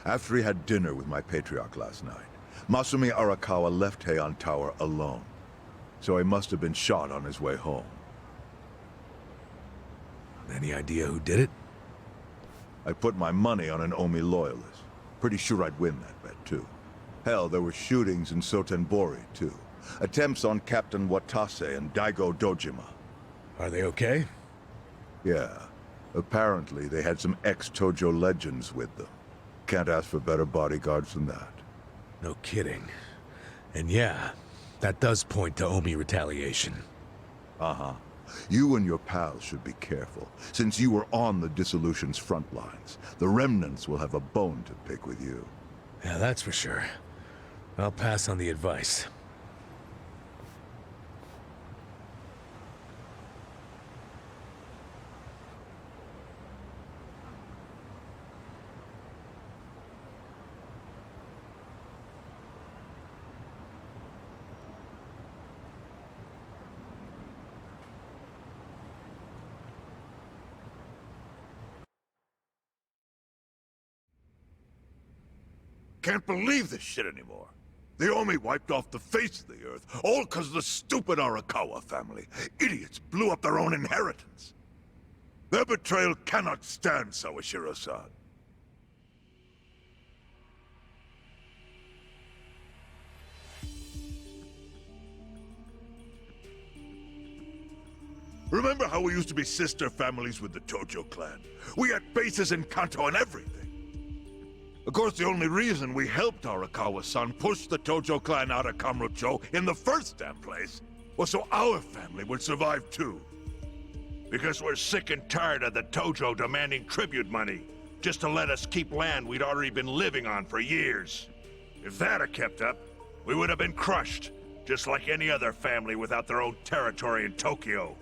After he had dinner with my patriarch last night, Masumi Arakawa left Heian Tower alone. So he must have been shot on his way home. Any idea who did it? I put my money on an Omi loyalist. Pretty sure I'd win that bet, too. Hell, there were shootings in Sotenbori, too. Attempts on Captain Watase and Daigo Dojima. Are they okay? Yeah. Apparently, they had some ex-Tojo legends with them. Can't ask for better bodyguards than that. No kidding. And yeah, that does point to Omi retaliation. Uh-huh. You and your pals should be careful, since you were on the dissolution's front lines. The remnants will have a bone to pick with you. Yeah, that's for sure. I'll pass on the advice. Can't believe this shit anymore. The Omi wiped off the face of the earth, all because of the stupid Arakawa family. Idiots blew up their own inheritance. Their betrayal cannot stand, Sawashiro-san. Remember how we used to be sister families with the Tojo clan? We had bases in Kanto and everything. Of course, the only reason we helped Arakawa-san push the Tojo clan out of Kamurocho in the first damn place was so our family would survive too. Because we're sick and tired of the Tojo demanding tribute money just to let us keep land we'd already been living on for years. If that had kept up, we would have been crushed, just like any other family without their own territory in Tokyo.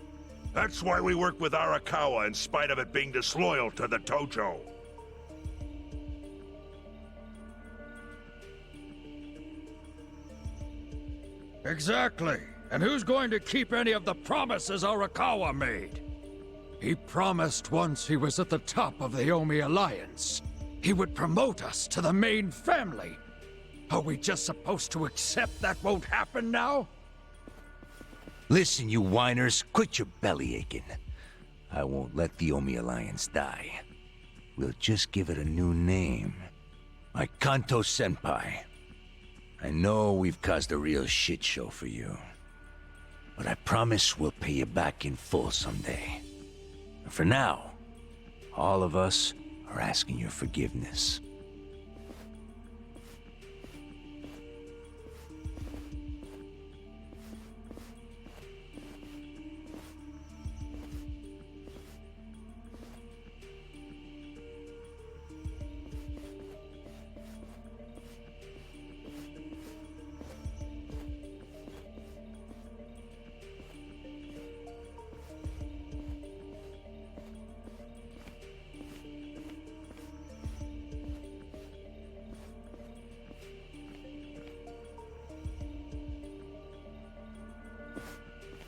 That's why we work with Arakawa in spite of it being disloyal to the Tojo. Exactly. And who's going to keep any of the promises Arakawa made? He promised once he was at the top of the Omi Alliance, he would promote us to the main family. Are we just supposed to accept that won't happen now? Listen, you whiners, quit your belly aching. I won't let the Omi Alliance die. We'll just give it a new name. My Kanto Senpai. I know we've caused a real shit show for you. But I promise we'll pay you back in full someday. And for now, all of us are asking your forgiveness.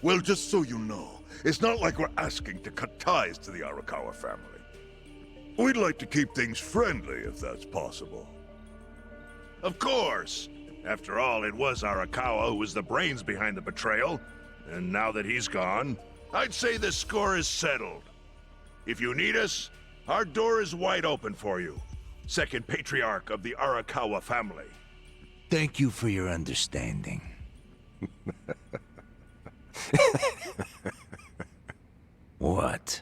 Well, just so you know, it's not like we're asking to cut ties to the Arakawa family. We'd like to keep things friendly, if that's possible. Of course! After all, it was Arakawa who was the brains behind the betrayal. And now that he's gone, I'd say the score is settled. If you need us, our door is wide open for you. Second patriarch of the Arakawa family. Thank you for your understanding. What?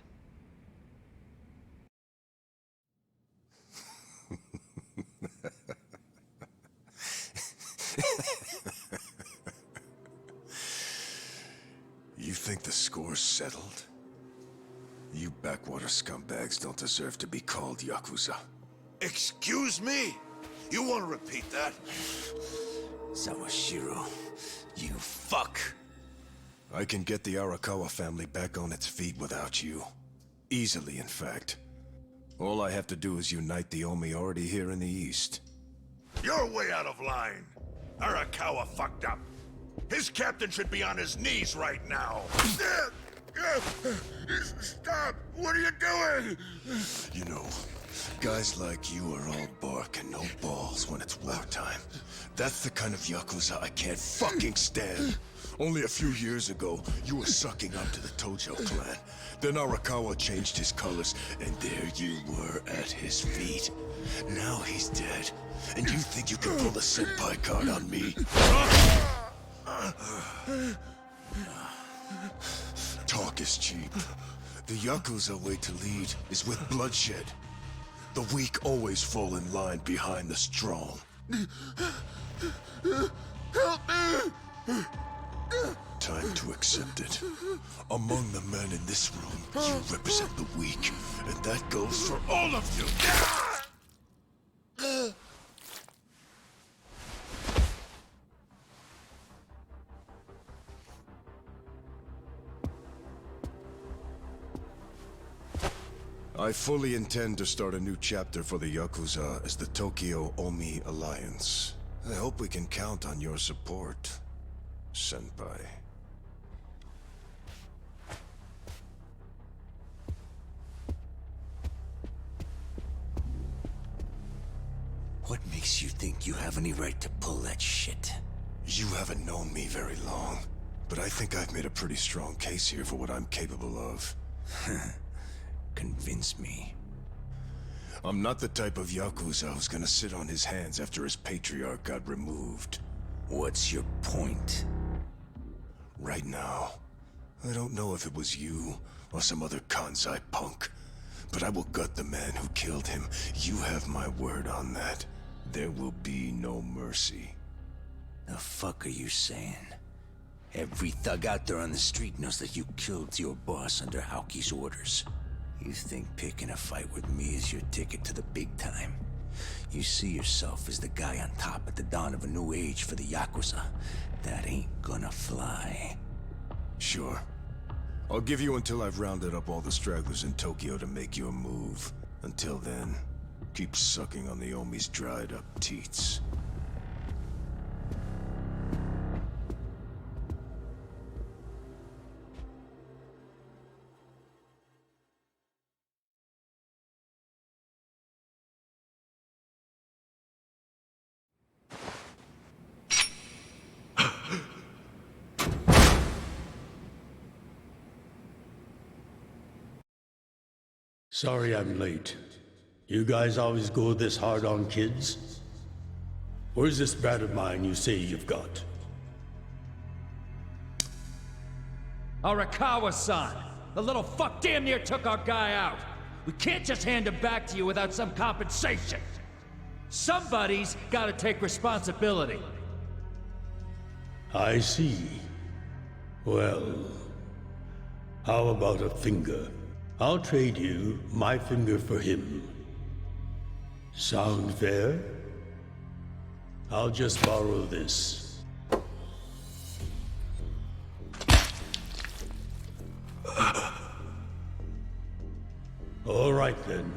You think the score's settled? You backwater scumbags don't deserve to be called Yakuza. Excuse me? You want to repeat that? Sawashiro, you fuck. I can get the Arakawa family back on its feet without you. Easily, in fact. All I have to do is unite the Omi already here in the East. You're way out of line. Arakawa fucked up. His captain should be on his knees right now. Stop! What are you doing? You know, Guys like you are all bark and no balls when it's wartime. That's the kind of Yakuza I can't fucking stand. Only a few years ago, you were sucking up to the Tojo clan. Then Arakawa changed his colors, and there you were at his feet. Now he's dead, and you think you can pull the senpai card on me? Talk is cheap. The Yakuza way to lead is with bloodshed. The weak always fall in line behind the strong. Help me! Time to accept it. Among the men in this room, you represent the weak, and that goes for all of you! I fully intend to start a new chapter for the Yakuza as the Tokyo Omi Alliance. I hope we can count on your support, Senpai. What makes you think you have any right to pull that shit? You haven't known me very long, but I think I've made a pretty strong case here for what I'm capable of. Convince me. I'm not the type of Yakuza who's gonna sit on his hands after his patriarch got removed. What's your point? Right now, I don't know if it was you or some other Kansai punk, but I will gut the man who killed him. You have my word on that. There will be no mercy. The fuck are you saying? Every thug out there on the street knows that you killed your boss under Haoki's orders. You think picking a fight with me is your ticket to the big time? You see yourself as the guy on top at the dawn of a new age for the Yakuza. That ain't gonna fly. Sure. I'll give you until I've rounded up all the stragglers in Tokyo to make your move. Until then, keep sucking on the Omi's dried up teats. Sorry I'm late. You guys always go this hard on kids? Where's this brat of mine you say you've got? Arakawa-san! The little fuck damn near took our guy out! We can't just hand him back to you without some compensation! Somebody's gotta take responsibility! I see. Well, how about a finger? I'll trade you my finger for him. Sound fair? I'll just borrow this. All right then.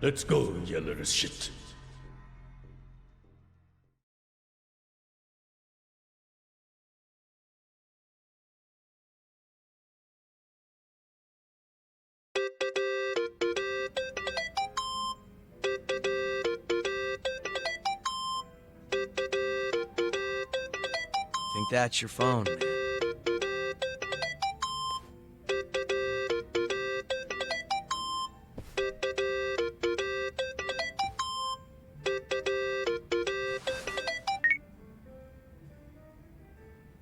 Let's go, you little shit. Think that's your phone, man.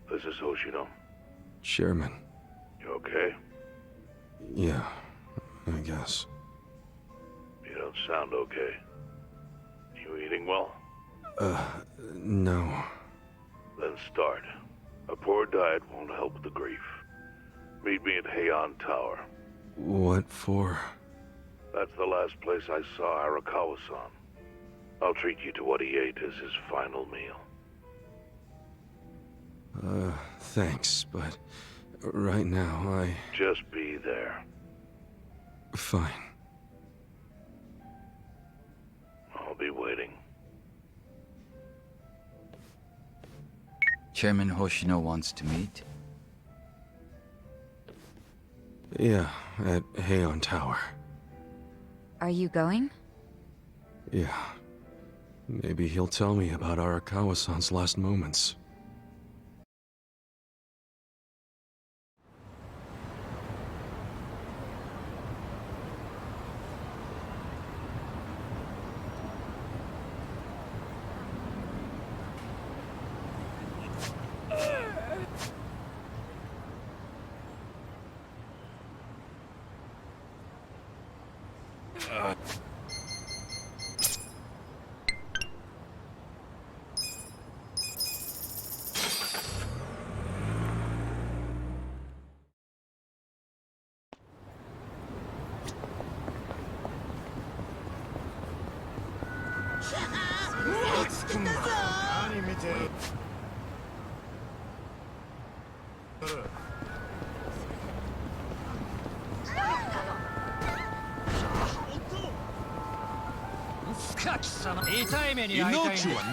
This is Hoshino. Chairman. You okay? Yeah, I guess. You don't sound okay. You eating well? No. Then start. A poor diet won't help the grief. Meet me at Heian Tower. What for? That's the last place I saw Arakawa-san. I'll treat you to what he ate as his final meal. Thanks, but right now Just be there. Fine. I'll be waiting. Chairman Hoshino wants to meet. Yeah, at Heian Tower. Are you going? Yeah. Maybe he'll tell me about Arakawa-san's last moments.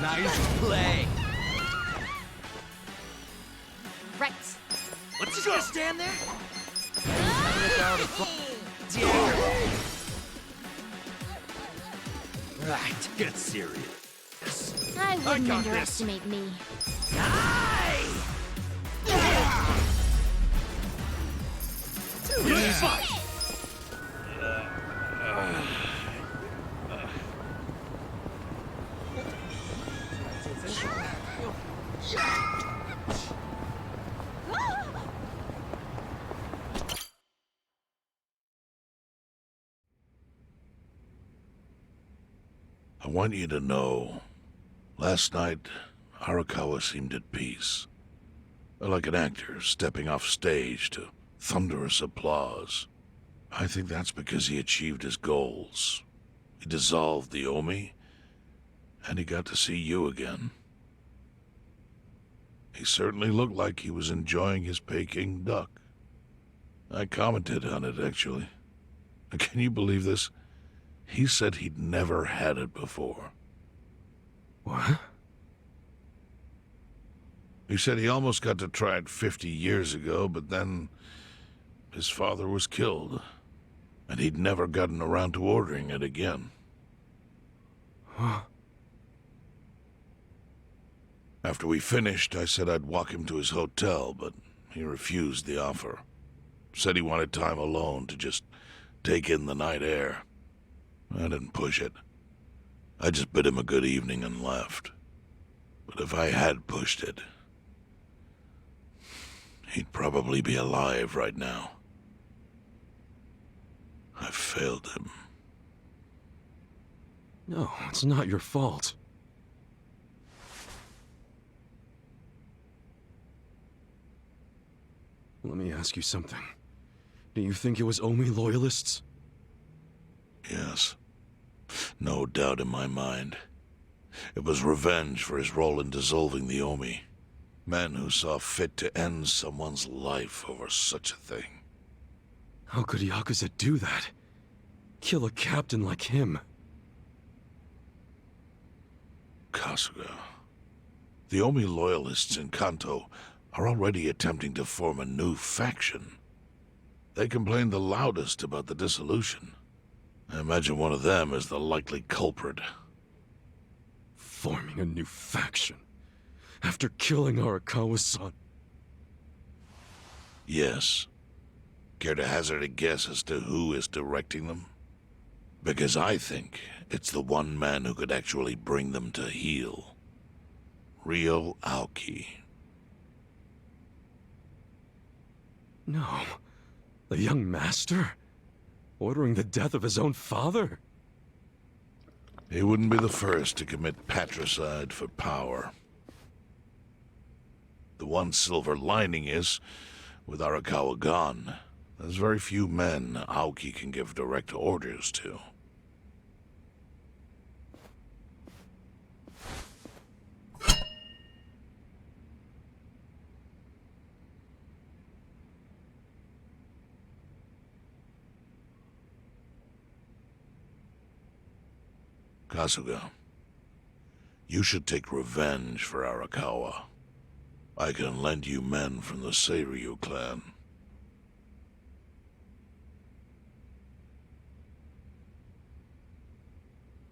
Nice play. Right. Let's just gonna stand there. Right, get serious. I wouldn't got this. underestimate me. Fight. I want you to know, last night, Arakawa seemed at peace. Like an actor stepping off stage to thunderous applause. I think that's because he achieved his goals. He dissolved the Omi, and he got to see you again. He certainly looked like he was enjoying his Peking duck. I commented on it, actually. Can you believe this? He said he'd never had it before. What? He said he almost got to try it 50 years ago, but then his father was killed, and he'd never gotten around to ordering it again. Huh? After we finished, I said I'd walk him to his hotel, but he refused the offer. Said he wanted time alone to just take in the night air. I didn't push it. I just bid him a good evening and left. But if I had pushed it, he'd probably be alive right now. I failed him. No, it's not your fault. Let me ask you something. Do you think it was Omi loyalists? Yes. No doubt in my mind. It was revenge for his role in dissolving the Omi. Men who saw fit to end someone's life over such a thing. How could Yakuza do that? Kill a captain like him? Kasuga. The Omi loyalists in Kanto are already attempting to form a new faction. They complain the loudest about the dissolution. I imagine one of them is the likely culprit. Forming a new faction? After killing Arakawa-san? Yes. Care to hazard a guess as to who is directing them? Because I think it's the one man who could actually bring them to heel. Ryo Aoki. No. The young master? Ordering the death of his own father? He wouldn't be the first to commit patricide for power. The one silver lining is, with Arakawa gone, there's very few men Aoki can give direct orders to. Kasuga, you should take revenge for Arakawa. I can lend you men from the Seiryu clan.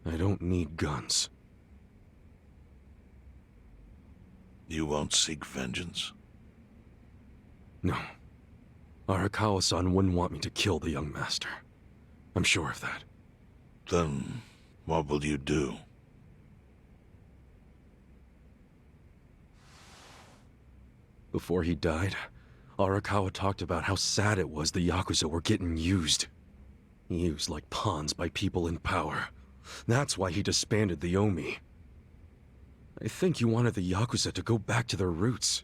I don't need guns. You won't seek vengeance? No. Arakawa-san wouldn't want me to kill the young master. I'm sure of that. Then, what will you do? Before he died, Arakawa talked about how sad it was the Yakuza were getting used. Used like pawns by people in power. That's why he disbanded the Omi. I think he wanted the Yakuza to go back to their roots.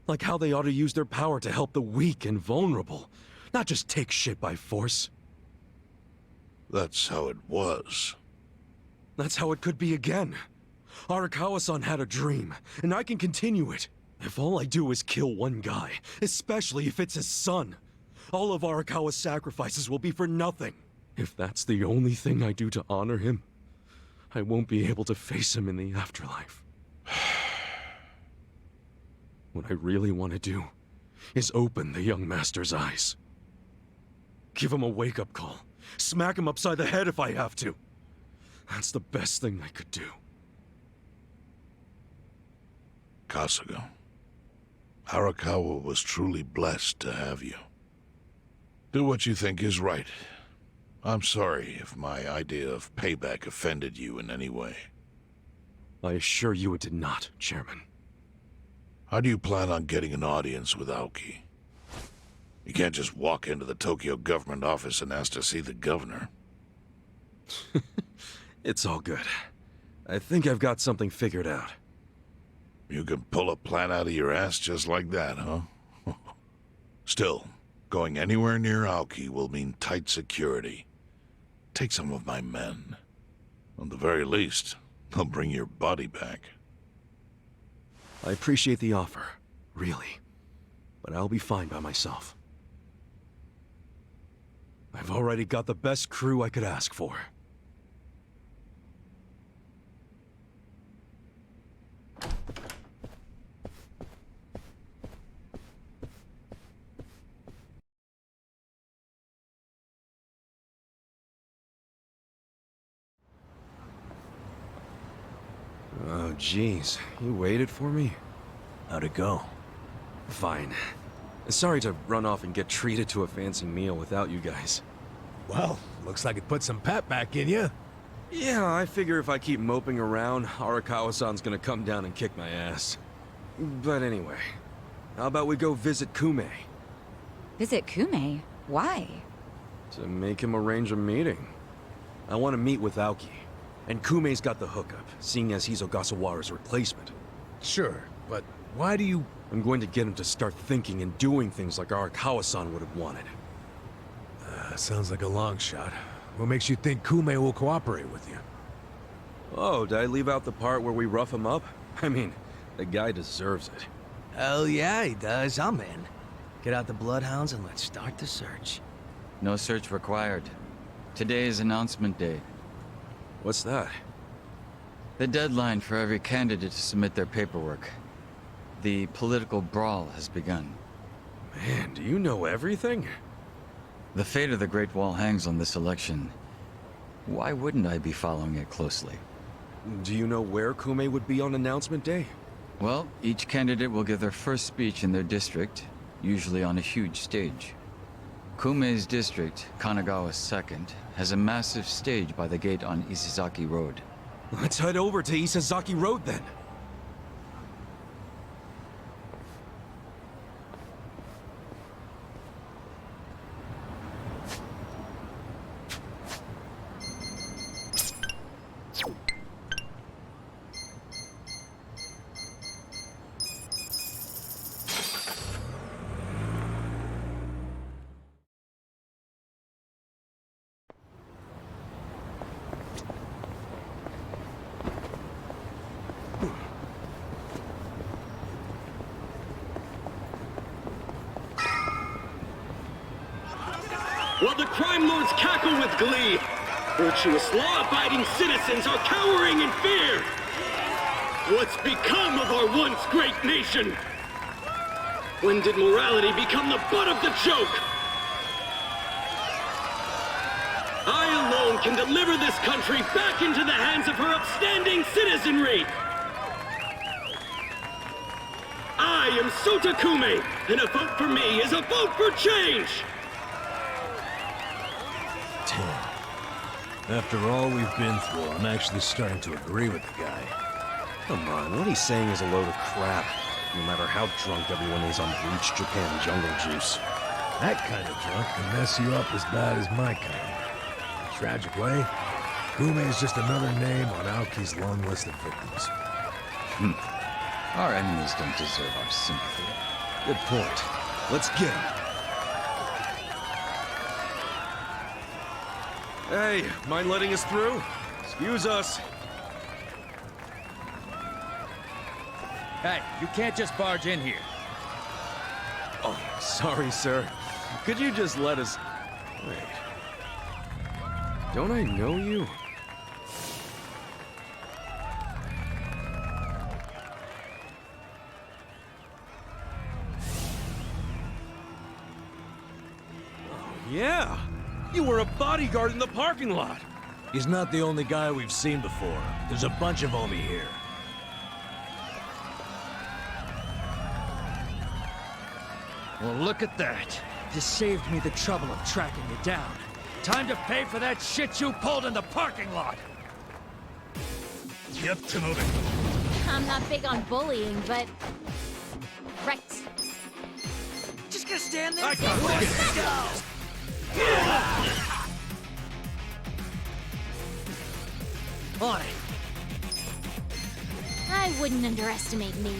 Like how they ought to use their power to help the weak and vulnerable, not just take shit by force. That's how it was. That's how it could be again. Arakawa-san had a dream, and I can continue it. If all I do is kill one guy, especially if it's his son, all of Arakawa's sacrifices will be for nothing. If that's the only thing I do to honor him, I won't be able to face him in the afterlife. What I really want to do is open the young master's eyes. Give him a wake-up call. Smack him upside the head if I have to. That's the best thing I could do. Kasuga, Arakawa was truly blessed to have you. Do what you think is right. I'm sorry if my idea of payback offended you in any way. I assure you it did not, Chairman. How do you plan on getting an audience with Aoki? You can't just walk into the Tokyo government office and ask to see the governor. It's all good. I think I've got something figured out. You can pull a plan out of your ass just like that, huh? Still, going anywhere near Aoki will mean tight security. Take some of my men. At the very least, they'll bring your body back. I appreciate the offer, really. But I'll be fine by myself. I've already got the best crew I could ask for. Oh, jeez. You waited for me? How'd it go? Fine. Sorry to run off and get treated to a fancy meal without you guys. Well, looks like it put some pep back in you. Yeah, I figure if I keep moping around, Arakawa-san's gonna come down and kick my ass. But anyway, how about we go visit Kume? Visit Kume? Why? To make him arrange a meeting. I want to meet with Aoki. And Kume's got the hookup, seeing as he's Ogasawara's replacement. Sure, but why do you... I'm going to get him to start thinking and doing things like Arakawa-san would have wanted. Sounds like a long shot. What makes you think Kume will cooperate with you? Oh, did I leave out the part where we rough him up? I mean, the guy deserves it. Hell yeah, he does. I'm in. Get out the bloodhounds and let's start the search. No search required. Today is announcement day. What's that? The deadline for every candidate to submit their paperwork. The political brawl has begun. Man, do you know everything? The fate of the Great Wall hangs on this election. Why wouldn't I be following it closely? Do you know where Kume would be on announcement day? Well, each candidate will give their first speech in their district, usually on a huge stage. Kume's district, Kanagawa's second, has a massive stage by the gate on Isizaki Road. Let's head over to Isizaki Road then. While the crime lords cackle with glee, virtuous law-abiding citizens are cowering in fear. What's become of our once great nation? When did morality become the butt of the joke? I alone can deliver this country back into the hands of her upstanding citizenry. I am Sota Kume, and a vote for me is a vote for change! Damn. After all we've been through, I'm actually starting to agree with the guy. Come on, what he's saying is a load of crap. No matter how drunk everyone is on bleach Japan jungle juice. That kind of drunk can mess you up as bad as my kind. In a tragic way, Kume is just another name on Aoki's long list of victims. Our enemies don't deserve our sympathy. Good point. Let's get him. Hey, mind letting us through? Excuse us. Hey, you can't just barge in here. Oh, sorry, sir. Could you just let us... Wait. Don't I know you? Yeah! You were a bodyguard in the parking lot! He's not the only guy we've seen before. There's a bunch of Omi here. Well, look at that. This saved me the trouble of tracking you down. Time to pay for that shit you pulled in the parking lot! Get to moving. I'm not big on bullying, but... Right. Just gonna stand there? I got this. Go! On it. I wouldn't underestimate me.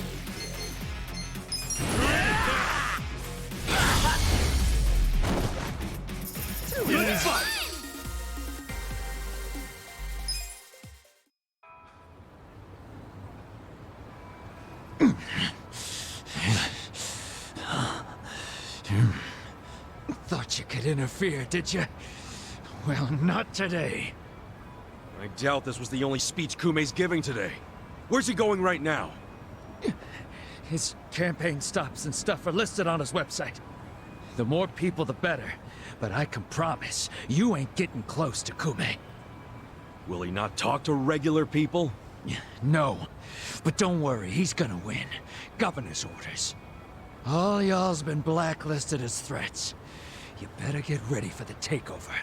Thought you could interfere, did you? Well, not today. I doubt this was the only speech Kume's giving today. Where's he going right now? His campaign stops and stuff are listed on his website. The more people, the better. But I can promise, you ain't getting close to Kume. Will he not talk to regular people? No. But don't worry, he's gonna win. Governor's orders. All y'all's been blacklisted as threats. You better get ready for the takeover.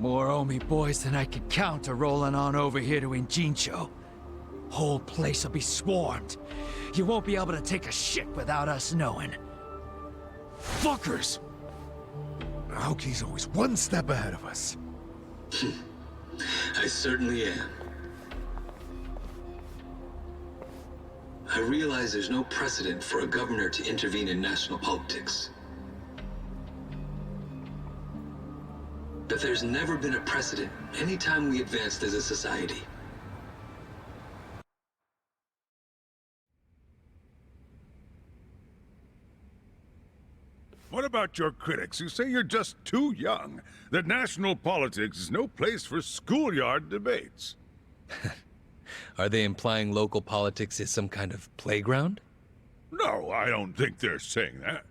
More Omi boys than I could count are rolling on over here to Injincho. Whole place will be swarmed. You won't be able to take a shit without us knowing. Fuckers! Aoki's always one step ahead of us. I certainly am. I realize there's no precedent for a governor to intervene in national politics. But there's never been a precedent anytime we advanced as a society. What about your critics who say you're just too young? That national politics is no place for schoolyard debates? Are they implying local politics is some kind of playground? No, I don't think they're saying that.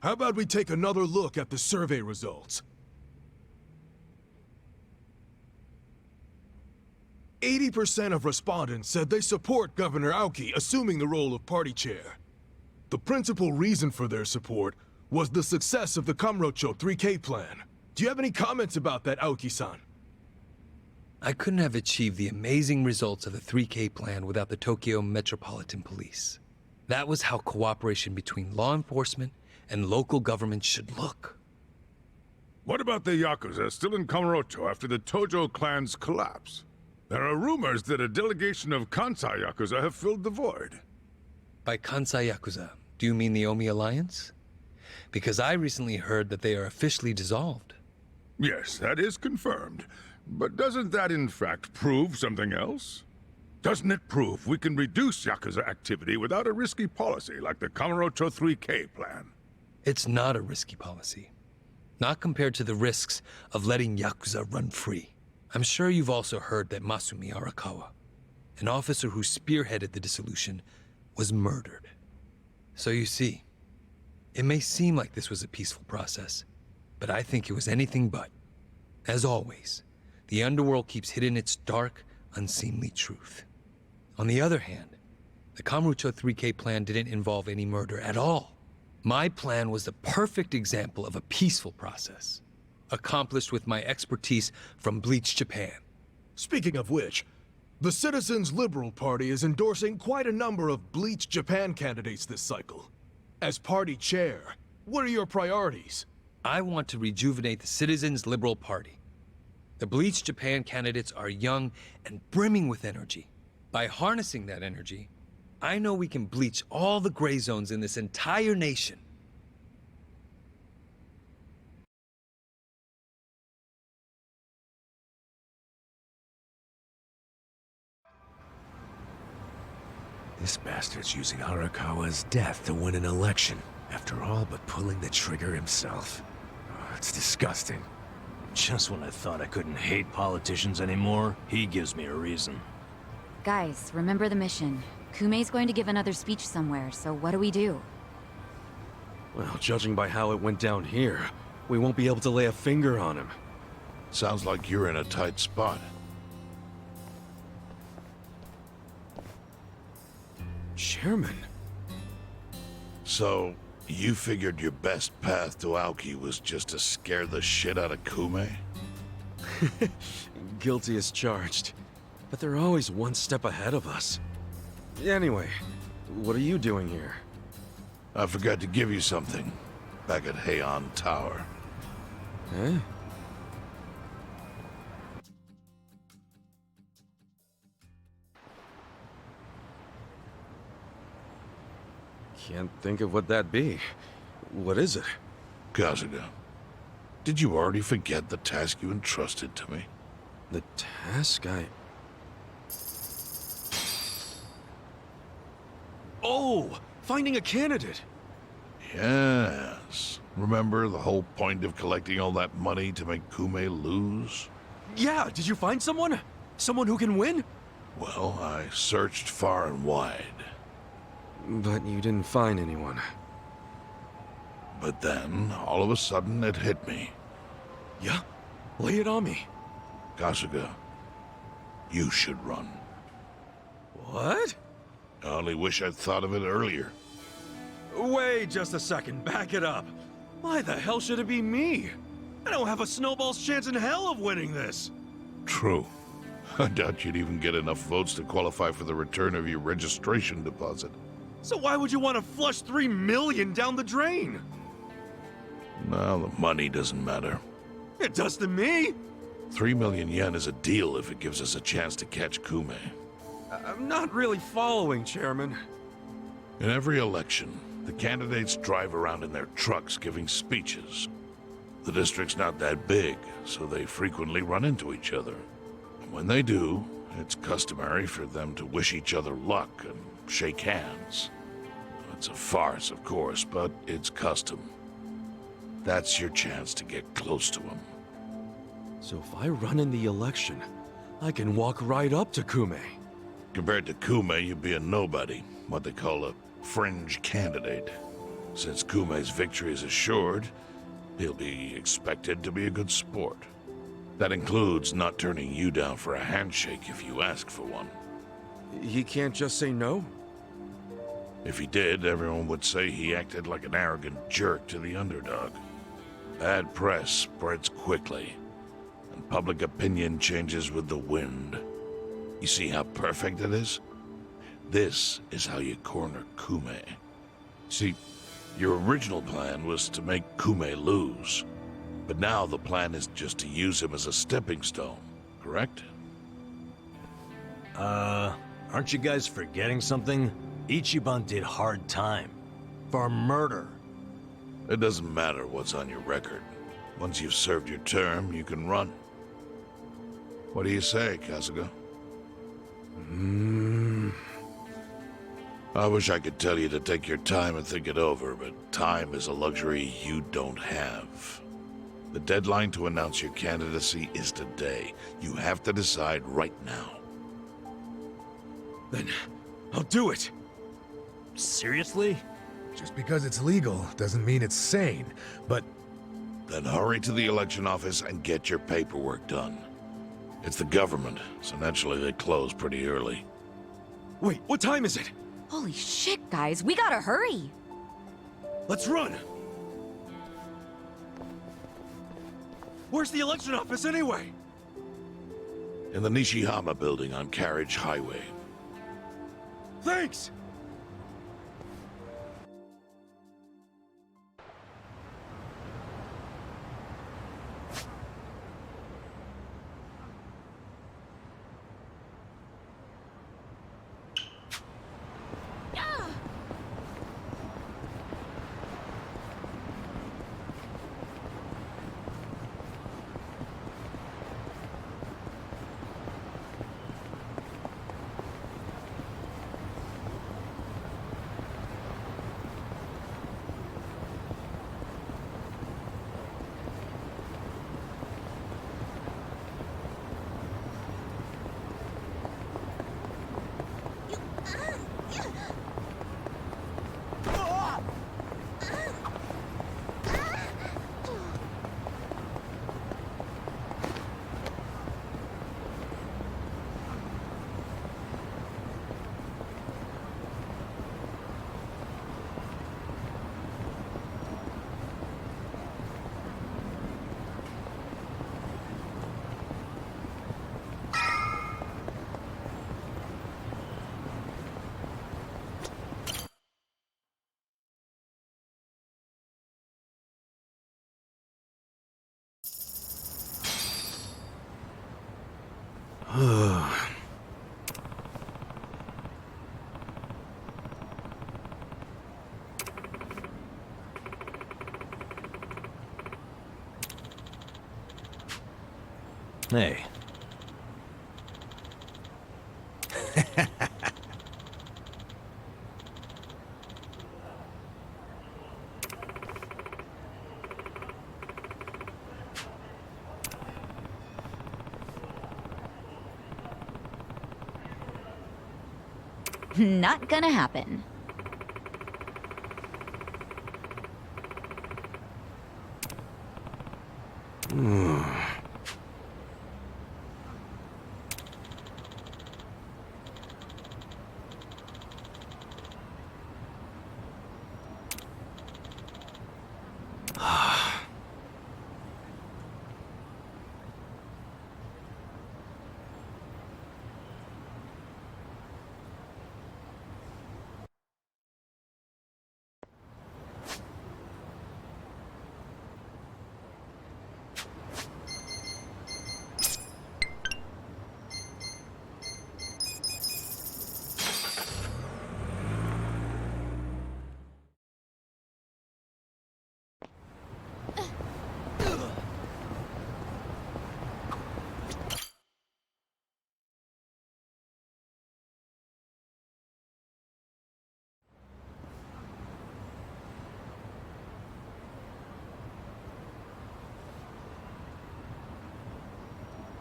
How about we take another look at the survey results? 80% of respondents said they support Governor Aoki assuming the role of party chair. The principal reason for their support was the success of the Kamurocho 3K plan. Do you have any comments about that, Aoki-san? I couldn't have achieved the amazing results of the 3K plan without the Tokyo Metropolitan Police. That was how cooperation between law enforcement and local government should look. What about the Yakuza still in Kamurocho after the Tojo clan's collapse? There are rumors that a delegation of Kansai Yakuza have filled the void. By Kansai Yakuza, do you mean the Omi Alliance? Because I recently heard that they are officially dissolved. Yes, that is confirmed. But doesn't that in fact prove something else? Doesn't it prove we can reduce Yakuza activity without a risky policy like the Kamurocho 3K plan? It's not a risky policy. Not compared to the risks of letting Yakuza run free. I'm sure you've also heard that Masumi Arakawa, an officer who spearheaded the dissolution, was murdered. So you see, it may seem like this was a peaceful process, but I think it was anything but. As always, the underworld keeps hidden its dark, unseemly truth. On the other hand, the Kamurocho 3K plan didn't involve any murder at all. My plan was the perfect example of a peaceful process, accomplished with my expertise from Bleach Japan. Speaking of which, the Citizens Liberal Party is endorsing quite a number of Bleach Japan candidates this cycle. As party chair, what are your priorities? I want to rejuvenate the Citizens Liberal Party. The Bleach Japan candidates are young and brimming with energy. By harnessing that energy, I know we can bleach all the gray zones in this entire nation. This bastard's using Arakawa's death to win an election, after all but pulling the trigger himself. Oh, it's disgusting. Just when I thought I couldn't hate politicians anymore, he gives me a reason. Guys, remember the mission. Kumei's going to give another speech somewhere, so what do we do? Well, judging by how it went down here, we won't be able to lay a finger on him. Sounds like you're in a tight spot. Chairman. So, you figured your best path to Aoki was just to scare the shit out of Kume? Guilty as charged. But they're always one step ahead of us. Anyway, what are you doing here? I forgot to give you something back at Heian Tower. Eh? Can't think of what that'd be. What is it? Kasuga, did you already forget the task you entrusted to me? The task Oh! Finding a candidate! Yes. Remember the whole point of collecting all that money to make Kume lose? Yeah, did you find someone? Someone who can win? Well, I searched far and wide. But you didn't find anyone. But then, all of a sudden, it hit me. Yeah? Lay it on me. Kasuga, you should run. What? I only wish I'd thought of it earlier. Wait just a second, back it up. Why the hell should it be me? I don't have a snowball's chance in hell of winning this. True. I doubt you'd even get enough votes to qualify for the return of your registration deposit. So why would you want to flush $3 million down the drain? No, the money doesn't matter. It does to me. 3 million yen is a deal if it gives us a chance to catch Kume. I'm not really following, Chairman. In every election, the candidates drive around in their trucks giving speeches. The district's not that big, so they frequently run into each other. And when they do, it's customary for them to wish each other luck and shake hands. It's a farce, of course, but it's custom. That's your chance to get close to him. So if I run in the election, I can walk right up to Kume. Compared to Kume, you'd be a nobody, what they call a fringe candidate. Since Kume's victory is assured, he'll be expected to be a good sport. That includes not turning you down for a handshake if you ask for one. He can't just say no? If he did, everyone would say he acted like an arrogant jerk to the underdog. Bad press spreads quickly, and public opinion changes with the wind. You see how perfect it is? This is how you corner Kume. See, your original plan was to make Kume lose. But now the plan is just to use him as a stepping stone, correct? Aren't you guys forgetting something? Ichiban did hard time. For murder. It doesn't matter what's on your record. Once you've served your term, you can run. What do you say, Kasuga? I wish I could tell you to take your time and think it over, but time is a luxury you don't have. The deadline to announce your candidacy is today. You have to decide right now. Then I'll do it. Seriously? Just because it's legal doesn't mean it's sane, but... Then hurry to the election office and get your paperwork done. It's the government, so naturally they close pretty early. Wait, what time is it? Holy shit, guys, we gotta hurry! Let's run! Where's the election office anyway? In the Nishihama building on Carriage Highway. Thanks! Hey. Not gonna happen.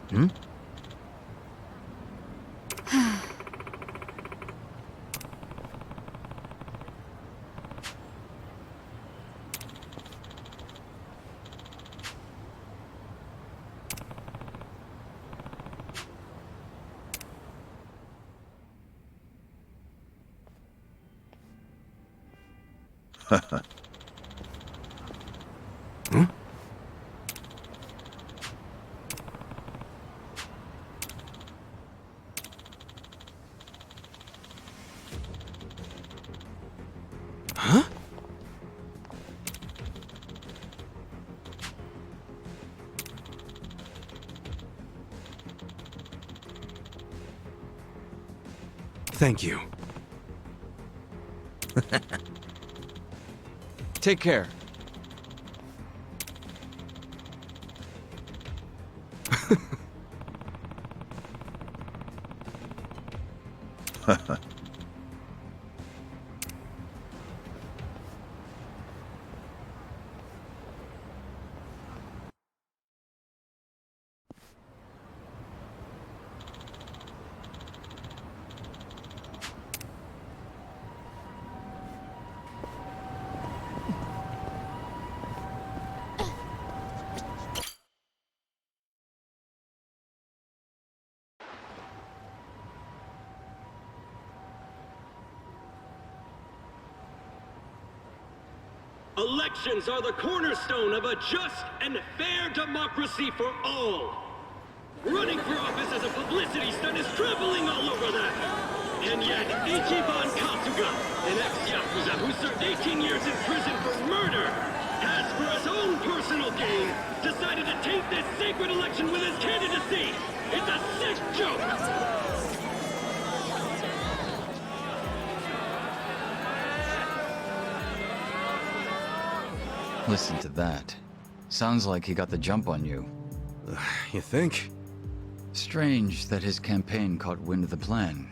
Hmm? Hmm? Huh? Thank you. Take care. Elections are the cornerstone of a just and fair democracy for all. Running for office as a publicity stunt is traveling all over that. And yet, Ichiban Kasuga, an ex-Yakuza who served 18 years in prison for murder, has, for his own personal gain, decided to taint this sacred election with his candidacy. It's a sick joke! Listen to that. Sounds like he got the jump on you. You think? Strange that his campaign caught wind of the plan.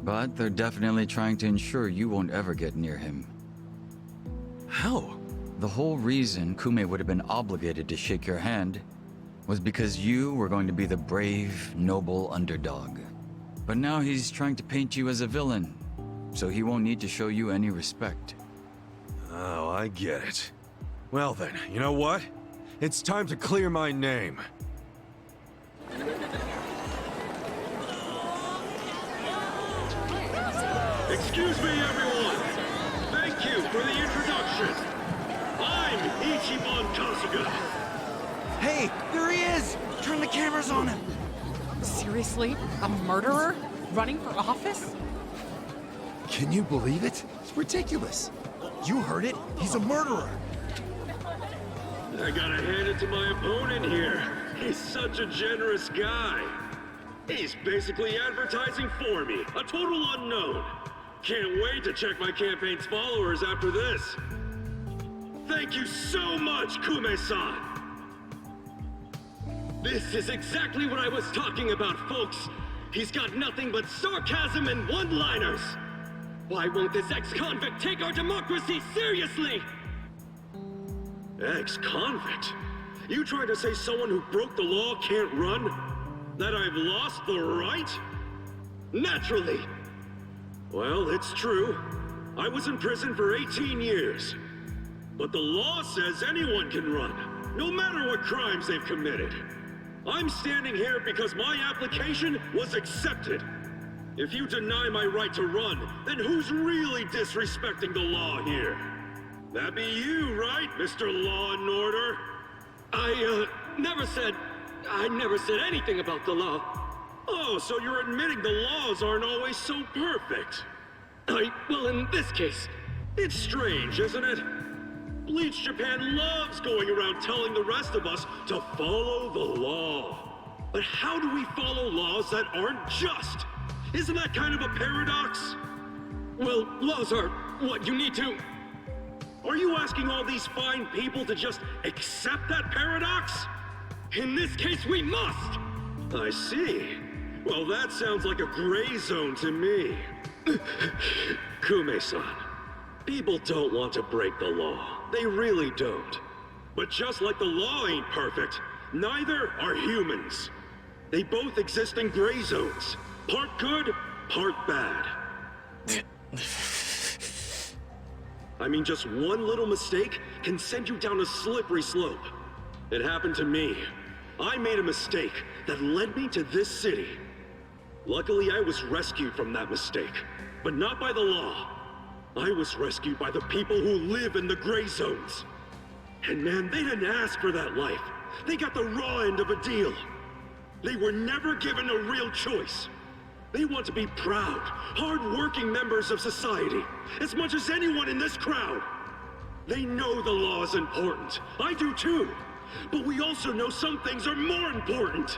But they're definitely trying to ensure you won't ever get near him. How? The whole reason Kume would have been obligated to shake your hand was because you were going to be the brave, noble underdog. But now he's trying to paint you as a villain, so he won't need to show you any respect. Oh, I get it. Well then, you know what? It's time to clear my name. Excuse me, everyone. Thank you for the introduction. I'm Ichiban Kasuga. Hey, there he is! Turn the cameras on him! Seriously? A murderer? Running for office? Can you believe it? It's ridiculous. You heard it. He's a murderer. I gotta hand it to my opponent here. He's such a generous guy. He's basically advertising for me, a total unknown. Can't wait to check my campaign's followers after this. Thank you so much, Kume-san. This is exactly what I was talking about, folks. He's got nothing but sarcasm and one-liners. Why won't this ex-convict take our democracy seriously? Ex-convict? You trying to say someone who broke the law can't run? That I've lost the right? Naturally. Well, it's true. I was in prison for 18 years. But the law says anyone can run, no matter what crimes they've committed. I'm standing here because my application was accepted. If you deny my right to run, then who's really disrespecting the law here? That'd be you, right, Mr. Law and Order? I never said anything about the law. Oh, so you're admitting the laws aren't always so perfect. Well, in this case, it's strange, isn't it? Bleach Japan loves going around telling the rest of us to follow the law. But how do we follow laws that aren't just? Isn't that kind of a paradox? Well, laws are what you need to... Are you asking all these fine people to just accept that paradox? In this case, we must! I see. Well, that sounds like a gray zone to me. Kume-san, people don't want to break the law. They really don't. But just like the law ain't perfect, neither are humans. They both exist in gray zones. Part good, part bad. I mean, just one little mistake can send you down a slippery slope. It happened to me. I made a mistake that led me to this city. Luckily, I was rescued from that mistake, but not by the law. I was rescued by the people who live in the gray zones. And man, they didn't ask for that life. They got the raw end of a deal. They were never given a real choice. They want to be proud, hard-working members of society, as much as anyone in this crowd. They know the law is important. I do too. But we also know some things are more important.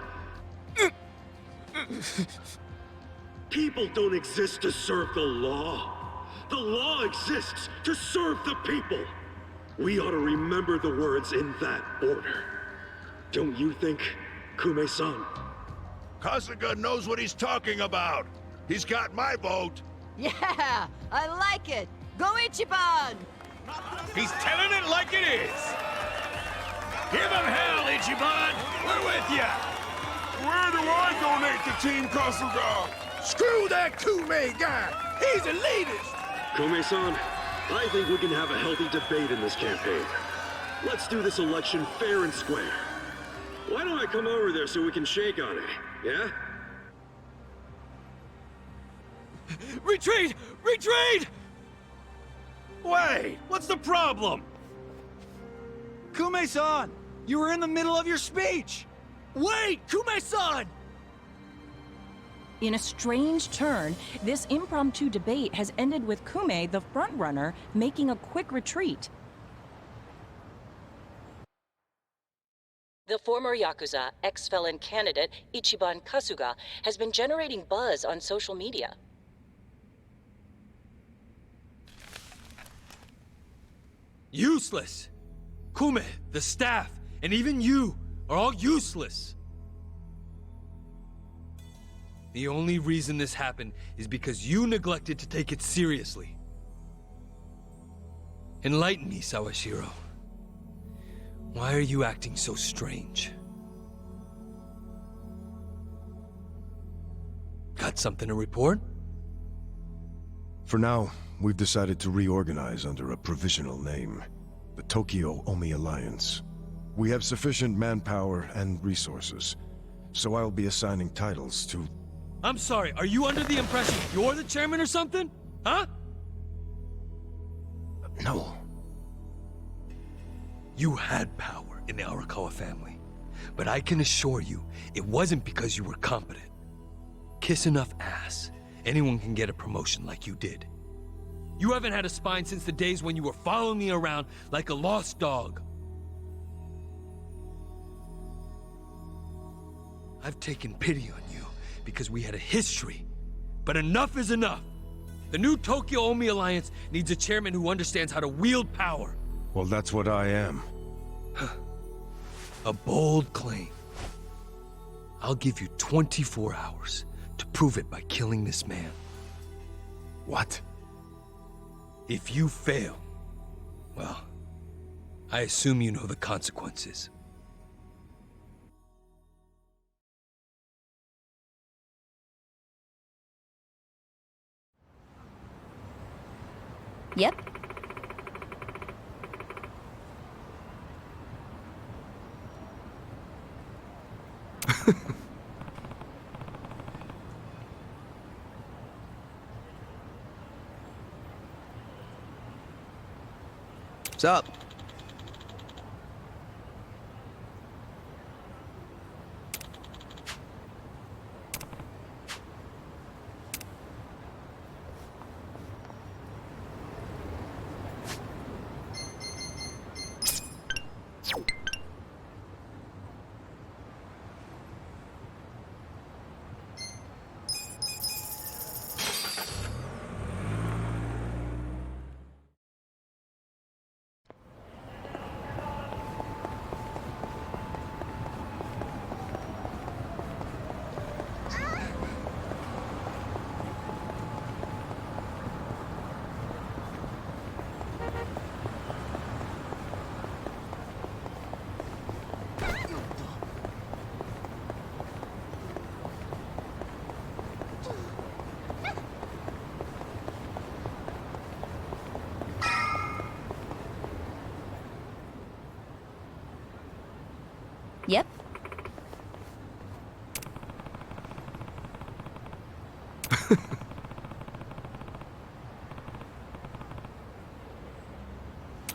People don't exist to serve the law. The law exists to serve the people. We ought to remember the words in that order. Don't you think, Kume-san? Kasuga knows what he's talking about. He's got my vote. Yeah, I like it. Go Ichiban! He's telling it like it is. Give him hell, Ichiban. We're with ya. Where do I donate to Team Kasuga? Screw that Kume guy. He's a elitist. Kume-san, I think we can have a healthy debate in this campaign. Let's do this election fair and square. Why don't I come over there so we can shake on it, yeah? Retreat! Retreat! Wait, what's the problem? Kume-san! You were in the middle of your speech! Wait! Kume-san! In a strange turn, this impromptu debate has ended with Kume, the frontrunner, making a quick retreat. The former Yakuza, ex-felon candidate Ichiban Kasuga has been generating buzz on social media. Useless! Kume, the staff, and even you are all useless! The only reason this happened is because you neglected to take it seriously. Enlighten me, Sawashiro. Why are you acting so strange? Got something to report? For now, we've decided to reorganize under a provisional name. The Tokyo Omi Alliance. We have sufficient manpower and resources, so I'll be assigning titles to... I'm sorry, are you under the impression you're the chairman or something? Huh? No. You had power in the Arakawa family, but I can assure you, it wasn't because you were competent. Kiss enough ass, anyone can get a promotion like you did. You haven't had a spine since the days when you were following me around like a lost dog. I've taken pity on you because we had a history, but enough is enough. The new Tokyo Omi Alliance needs a chairman who understands how to wield power. Well, that's what I am. A bold claim. I'll give you 24 hours to prove it by killing this man. What? If you fail, well, I assume you know the consequences. Yep. What's up? Yep.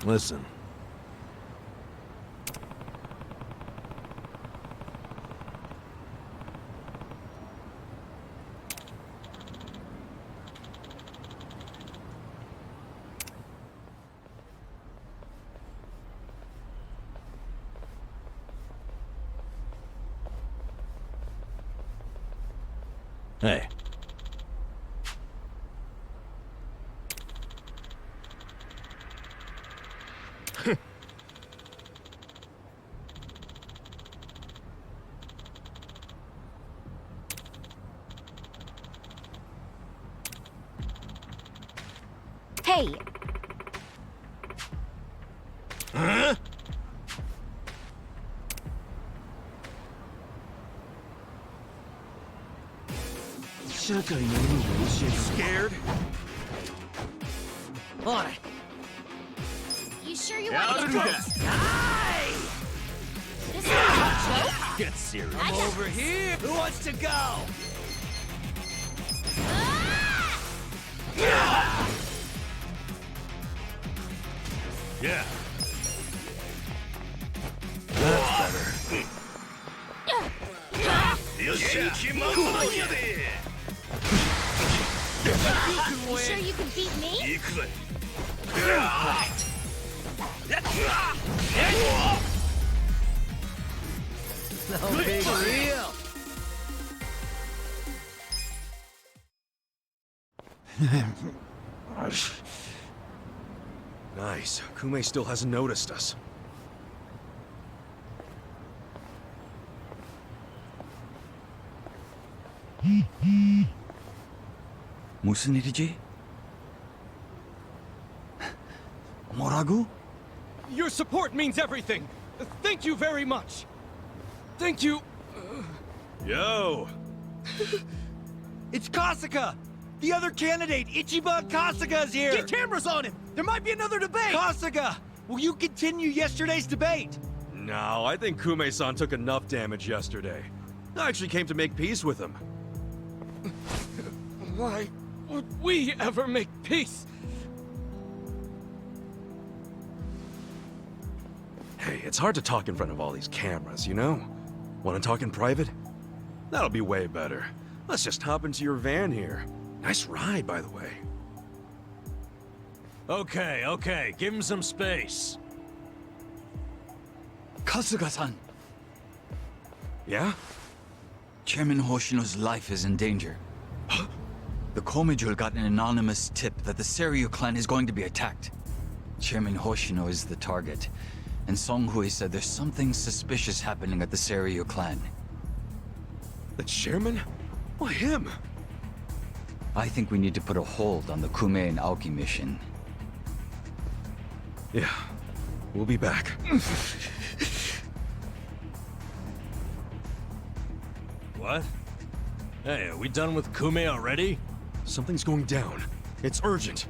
Listen. Hey. Hey. Huh? Scared? On it. You sure you Yeah, want let's to do go? that. Die! This is a joke? Get serious. I got Over here. Who wants to go? Yeah. sure you can beat me? No big deal. Nice. Kume still hasn't noticed us. 무슨 일이지? 뭐라고? Your support means everything. Thank you very much. Thank you. Yo! It's Kasuga! The other candidate, Ichiban Kasuga's here! Get cameras on him! There might be another debate! Kasuga! Will you continue yesterday's debate? No, I think Kume-san took enough damage yesterday. I actually came to make peace with him. Why would we ever make peace? Hey, it's hard to talk in front of all these cameras, you know? Want to talk in private? That'll be way better. Let's just hop into your van here. Nice ride, by the way. Okay, okay, give him some space. Kasuga-san. Yeah? Chairman Hoshino's life is in danger. The Komijul got an anonymous tip that the Seiryu clan is going to be attacked. Chairman Hoshino is the target, and Song Hui said there's something suspicious happening at the Seiryu clan. The chairman? Why him? I think we need to put a hold on the Kume and Aoki mission. Yeah, we'll be back. What? Hey, are we done with Kume already? Something's going down. It's urgent.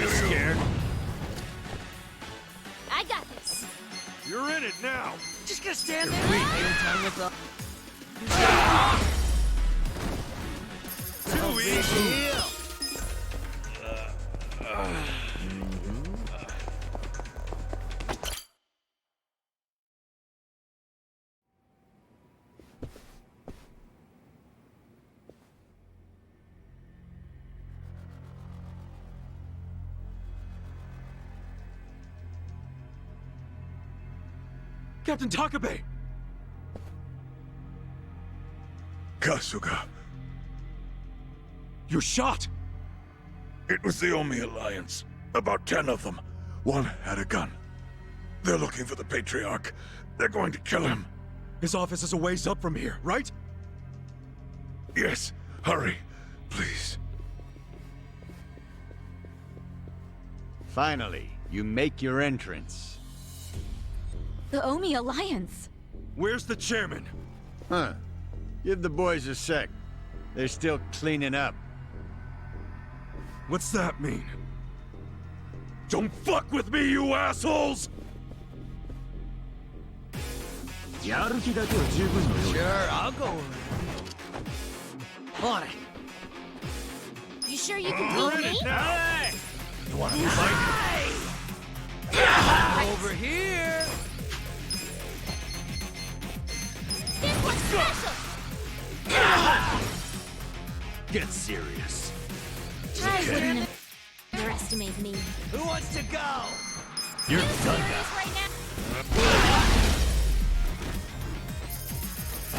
Scared? I got this. You're in it now. Just gonna stand there. Too easy. Captain Takabe! Kasuga, You're shot! it was the Omi Alliance. About 10 of them. One had a gun. They're looking for the Patriarch. They're going to kill him. His office is a ways up from here, right? Yes, hurry, please. Finally, you make your entrance. The Omi Alliance. Where's the chairman? Huh. Give the boys a sec. They're still cleaning up. What's that mean? Don't fuck with me, you assholes! Sure, I'll go. On it. You sure you can beat me? Hey! You wanna fight? Over here. This one's special! Get serious. I wouldn't underestimate me. Who wants to go? You're done Serious now. right now?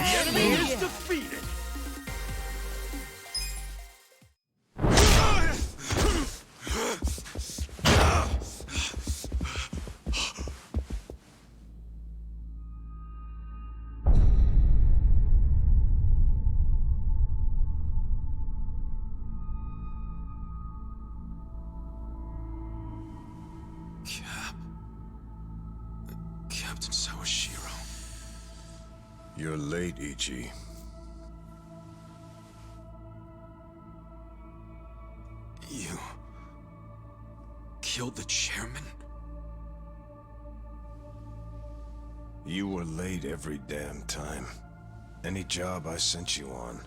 enemy is defeated. Captain Sawashiro. You're late, Ichi. You... killed the chairman? You were late every damn time. Any job I sent you on,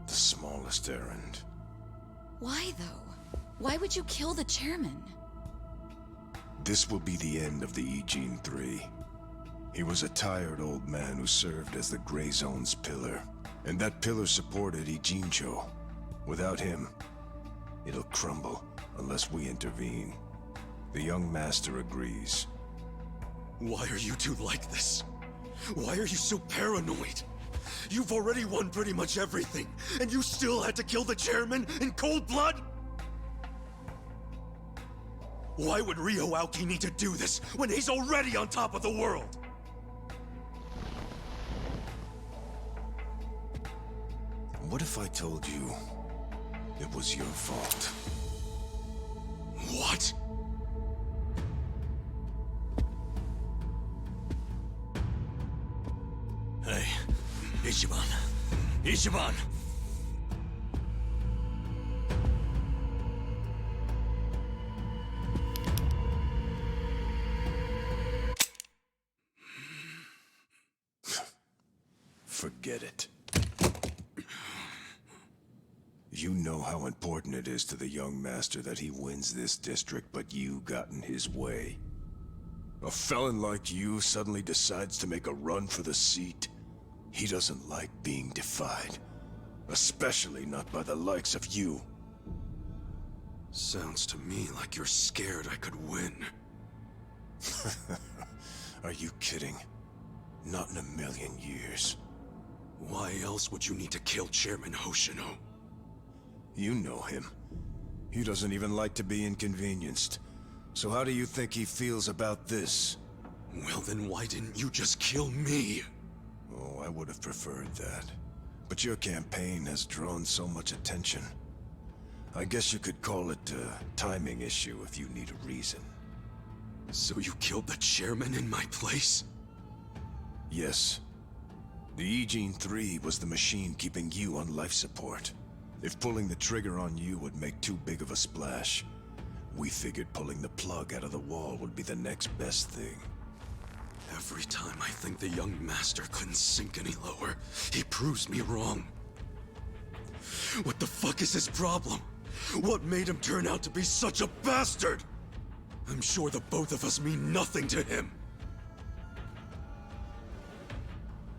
the smallest errand. Why, though? Why would you kill the chairman? This will be the end of the E-Gene 3. He was a tired old man who served as the Gray Zone's pillar. And that pillar supported Ijincho. Without him, it'll crumble unless we intervene. The young master agrees. Why are you two like this? Why are you so paranoid? You've already won pretty much everything, and you still had to kill the chairman in cold blood? Why would Ryo Aoki need to do this when he's already on top of the world? What if I told you it was your fault? What? Hey, Ichiban. Ichiban! Forget it. You know how important it is to the young master that he wins this district, but you got in his way. A felon like you suddenly decides to make a run for the seat. He doesn't like being defied. Especially not by the likes of you. Sounds to me like you're scared I could win. Are you kidding? Not in a million years. Why else would you need to kill Chairman Hoshino? You know him. He doesn't even like to be inconvenienced. So how do you think he feels about this? Well, then why didn't you just kill me? Oh, I would have preferred that. But your campaign has drawn so much attention. I guess you could call it a timing issue if you need a reason. So you killed the chairman in my place? Yes. The E-Gene 3 was the machine keeping you on life support. If pulling the trigger on you would make too big of a splash, we figured pulling the plug out of the wall would be the next best thing. Every time I think the young master couldn't sink any lower, he proves me wrong. What the fuck is his problem? What made him turn out to be such a bastard? I'm sure the both of us mean nothing to him.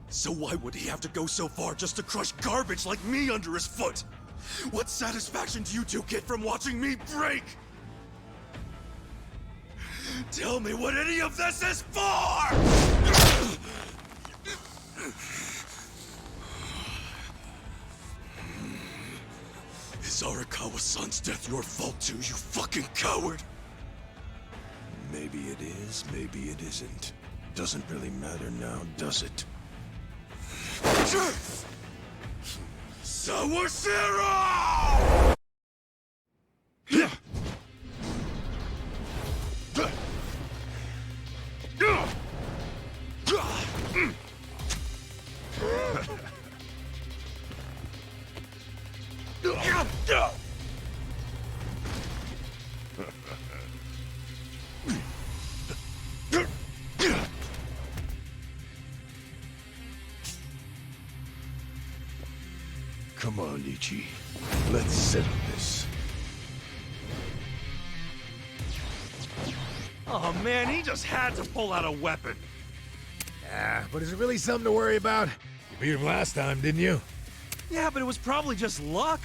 So why would he have to go so far just to crush garbage like me under his foot? What satisfaction do you two get from watching me break? Tell me what any of this is for! Is Arakawa-san's death your fault too, you fucking coward? Maybe it is, maybe it isn't. Doesn't really matter now, does it? Sawashiro! Come on, Ichi. Let's settle this. Oh man, he just had to pull out a weapon. Yeah, but is it really something to worry about? You beat him last time, didn't you? Yeah, but it was probably just luck.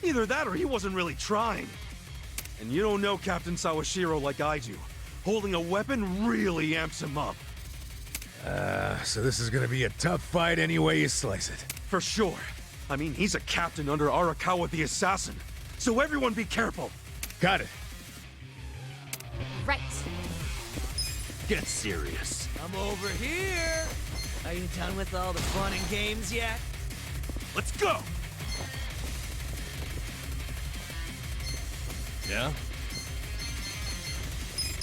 Either that or he wasn't really trying. And you don't know Captain Sawashiro like I do. Holding a weapon really amps him up. So this is gonna be a tough fight any way you slice it. For sure. I mean, he's a captain under Arakawa the Assassin. So everyone be careful. Got it. Right. Get serious. I'm over here. Are you done with all the fun and games yet? Let's go! Yeah?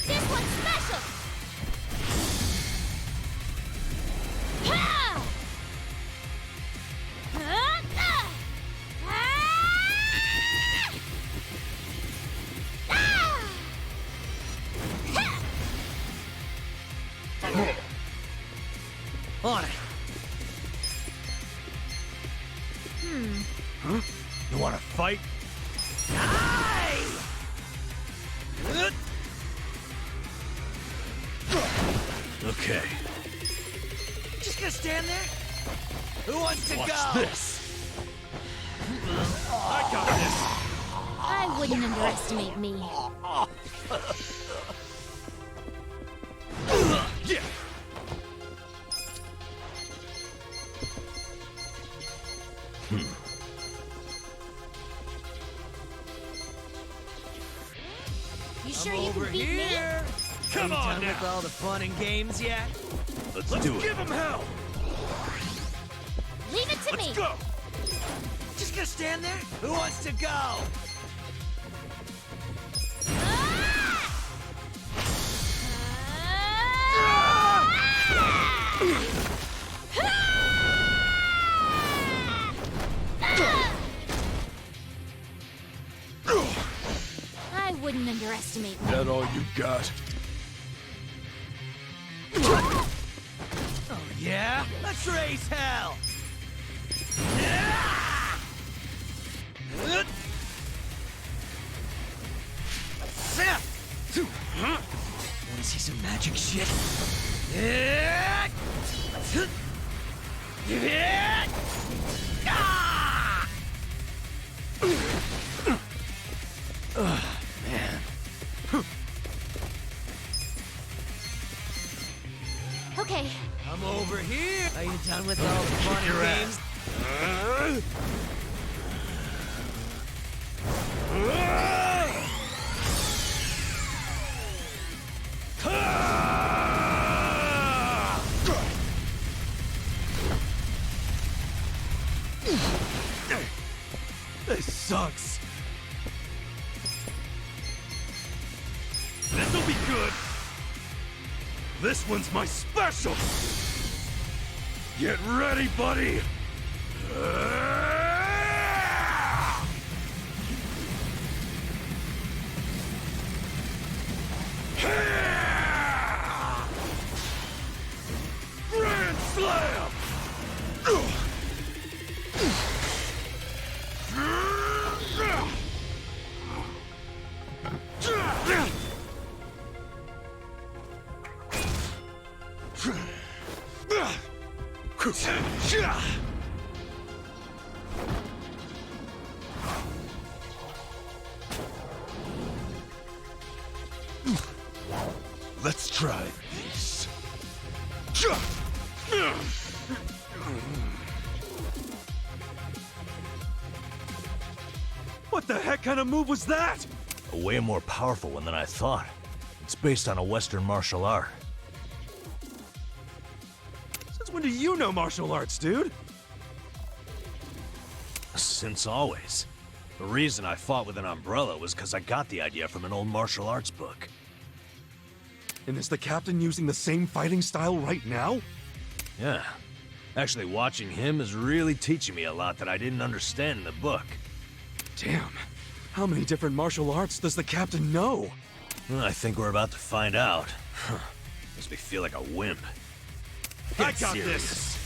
This one's special! Ha! Ah! Ah! Ah! Ha! On it. Huh? You wanna fight? Okay. Just gonna stand there? Who wants to Watch go? this. I got this! I wouldn't underestimate me. Yeah! You sure I'm you over can beat here. Come Are you on done now. with all the fun and games yet? Let's Let's do it. give him hell! me? Leave it to Let's me. go! Just gonna stand there? Who wants to go? I wouldn't underestimate me. That all you got? Oh yeah? Let's raise hell! Wanna see some magic shit? Man. Okay, I'm over here. Are you done with all the fun and games? This sucks. This'll be good. This one's my special. Get ready, buddy. Grand Slam! Let's try this. What the heck kind of move was that? A way more powerful one than I thought. It's based on a Western martial art. Since when do you know martial arts, dude? Since always. The reason I fought with an umbrella was because I got the idea from an old martial arts book. And is the captain using the same fighting style right now? Yeah. Actually, watching him is really teaching me a lot that I didn't understand in the book. Damn. How many different martial arts does the captain know? Well, I think we're about to find out. Makes me feel like a wimp. I got this!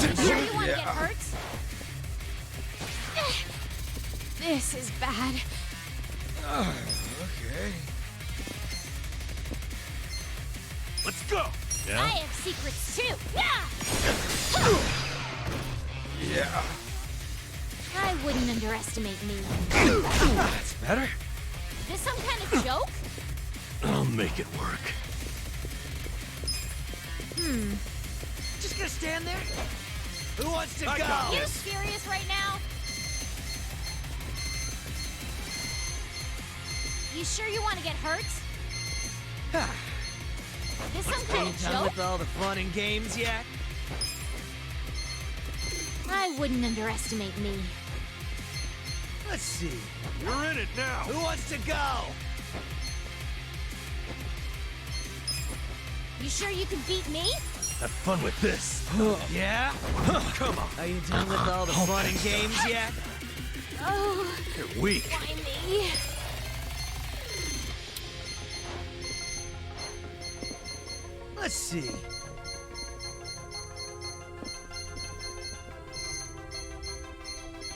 You sure you want to get hurt? This is bad. Okay. Let's go! I have secrets too. Yeah. I wouldn't underestimate me. That's better. Is this some kind of joke? I'll make it work. Just gonna stand there? Who wants to go? You serious right now? You sure you want to get hurt? This some Are kind you of done joke? with all the fun and games yet? I wouldn't underestimate me. Let's see. You're in it now. Who wants to go? You sure you can beat me? Have fun with this. Yeah? Come on. Are you done with all the fun and games yet? Oh, You're weak. why me? Let's see.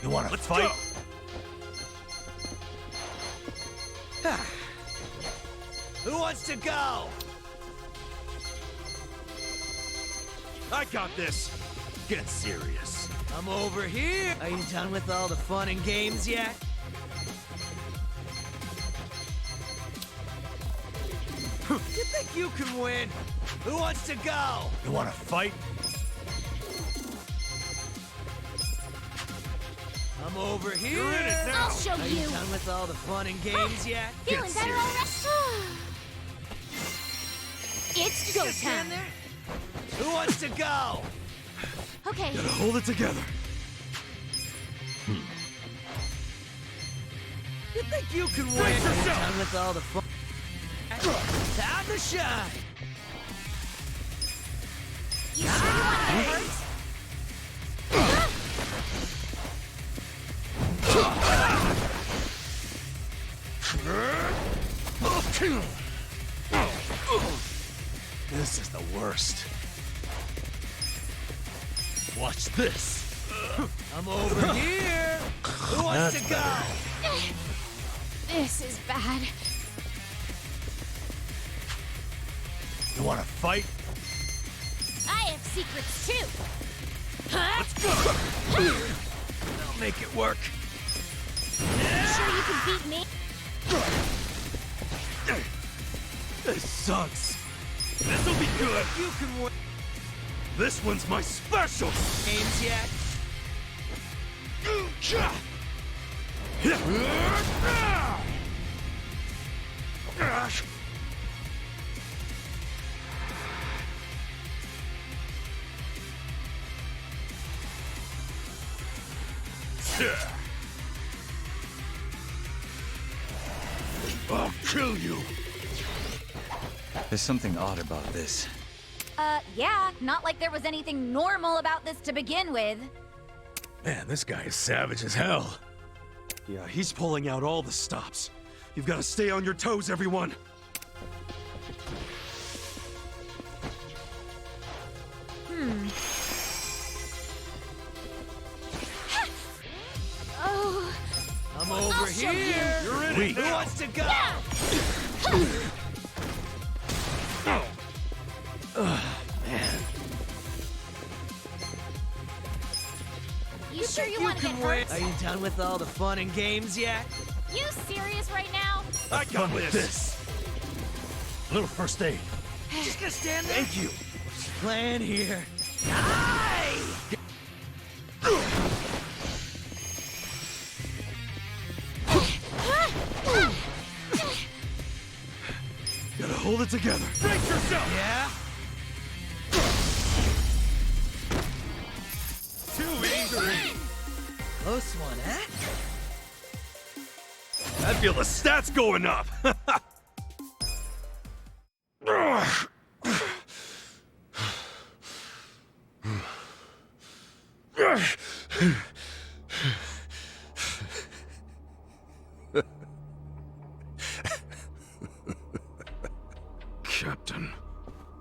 You want to fight? Who wants to go? I got this. Get serious. I'm over here. Are you done with all the fun and games yet? You think you can win? Who wants to go? You want to fight? I'm over here. You're in it now. I'll show Are you. you done with all the fun and games yet? Feeling better already? It's go Just stand time. there. Who wants to go? Okay. Gotta hold it together. You think you can win? Brace Are you yourself. done with all the fun? Time to shine. You sure you want to get hurt? This is the worst. Watch this. I'm over here. Who wants to go? This is bad. You want to fight? I have secrets too. Let's go. I'll make it work. You sure you can beat me? This sucks. This'll be good. You can win. This one's my special. Games yet? I'll kill you. There's something odd about this. Yeah, not like there was anything normal about this to begin with. Man, this guy is savage as hell. Yeah, he's pulling out all the stops. You've got to stay on your toes, everyone. Oh, I'm over I'll show here. you. You're in Who it now. wants to go? you sure you You want to get can win. hurt? Are you done with all the fun and games yet? You serious right now? I got this. A little first aid. Just gonna stand there. Thank you. Plan here. Die! Gotta hold it together. Brace yourself. Yeah? Too easy. Close one, huh? I feel the stats going up. Captain,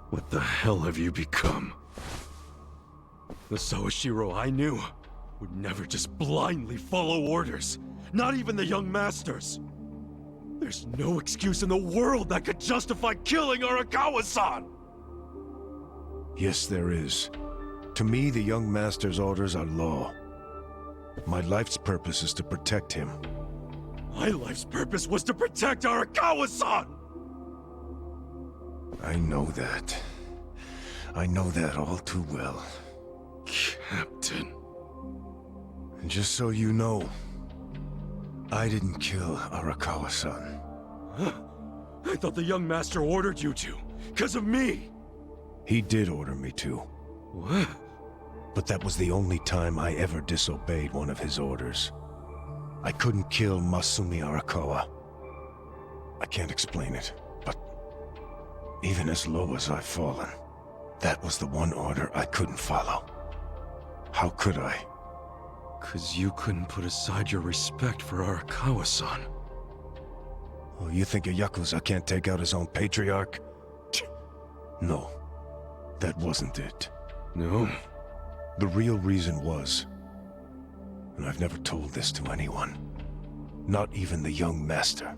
what the hell have you become? The Sawashiro I knew would never just blindly follow orders, not even the young masters. There's no excuse in the world that could justify killing Arakawa-san! Yes, there is. To me, the young master's orders are law. My life's purpose is to protect him. My life's purpose was to protect Arakawa-san! I know that. I know that all too well. Captain. And just so you know, I didn't kill Arakawa-san. Huh? I thought the young master ordered you to, because of me! He did order me to. What? But that was the only time I ever disobeyed one of his orders. I couldn't kill Masumi Arakawa. I can't explain it, but even as low as I've fallen, that was the one order I couldn't follow. How could I? 'Cause you couldn't put aside your respect for Arakawa-san. Oh, you think a Yakuza can't take out his own patriarch? No, that wasn't it. No? The real reason was, and I've never told this to anyone, not even the young master.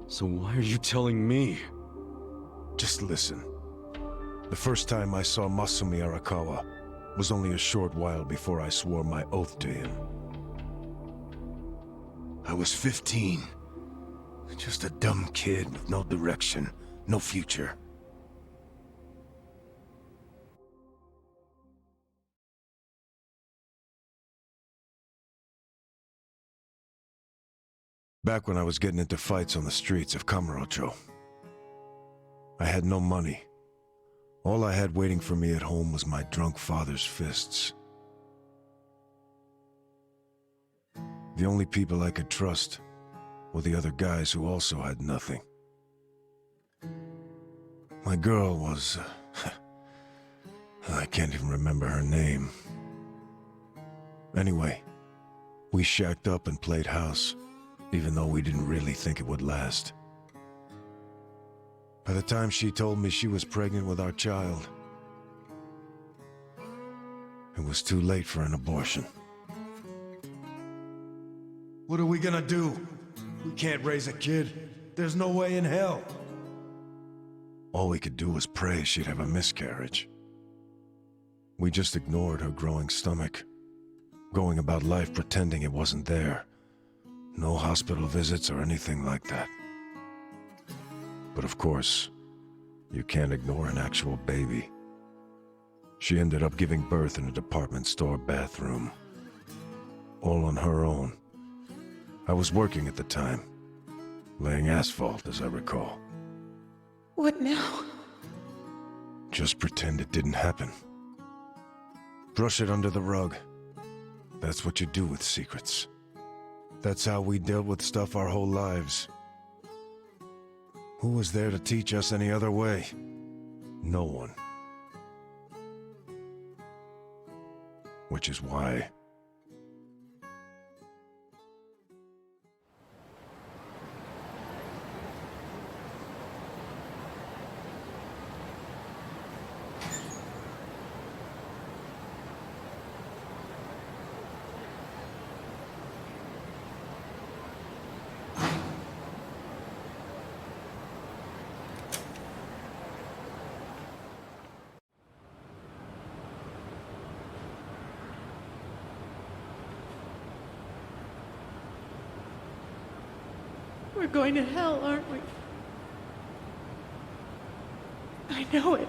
So why are you telling me? Just listen. The first time I saw Masumi Arakawa was only a short while before I swore my oath to him. I was 15. Just a dumb kid with no direction, no future. Back when I was getting into fights on the streets of Kamurocho, I had no money. All I had waiting for me at home was my drunk father's fists. The only people I could trust were the other guys who also had nothing. My girl was... I can't even remember her name. Anyway, we shacked up and played house, even though we didn't really think it would last. By the time she told me she was pregnant with our child, it was too late for an abortion. What are we gonna do? We can't raise a kid. There's no way in hell. All we could do was pray she'd have a miscarriage. We just ignored her growing stomach, going about life pretending it wasn't there. No hospital visits or anything like that. But of course, you can't ignore an actual baby. She ended up giving birth in a department store bathroom. All on her own. I was working at the time, laying asphalt, as I recall. What now? Just pretend it didn't happen. Brush it under the rug. That's what you do with secrets. That's how we dealt with stuff our whole lives. Who was there to teach us any other way? No one. Which is why... We're going to hell, aren't we? I know it.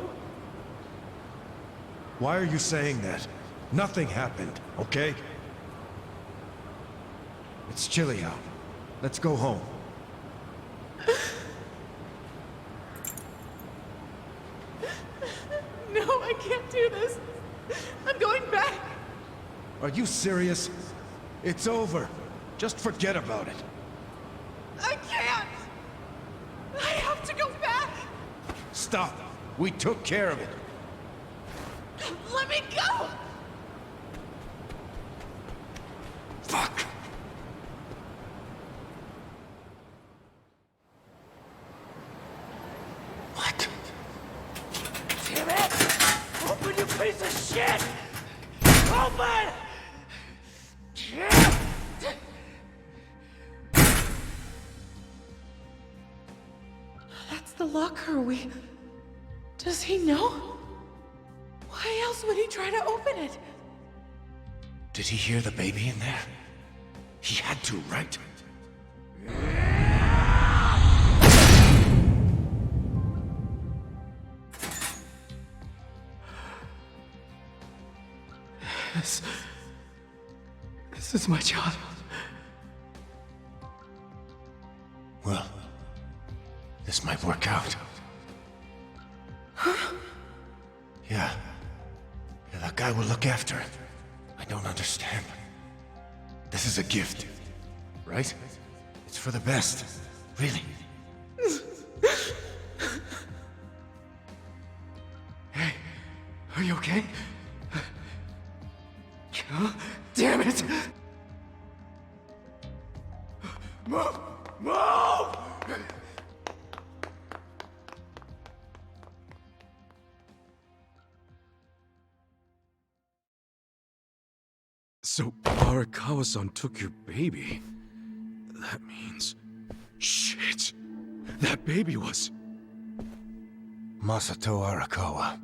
Why are you saying that? Nothing happened, okay? It's chilly out. Let's go home. No, I can't do this. I'm going back. Are you serious? It's over. Just forget about it. I can't. I have to go back. Stop. We took care of it. Let me go. Fuck. What? Damn it! Open, you piece of shit! Open! That's the locker. Does he know? Why else would he try to open it? Did he hear the baby in there? He had to, right? This is my child. Well, this might work out. Yeah, that guy will look after it. I don't understand. This is a gift, right? It's for the best, really. Hey, are you okay? God damn it! Move! Move! So, Arakawa-san took your baby. That means... Shit! That baby was... Masato Arakawa.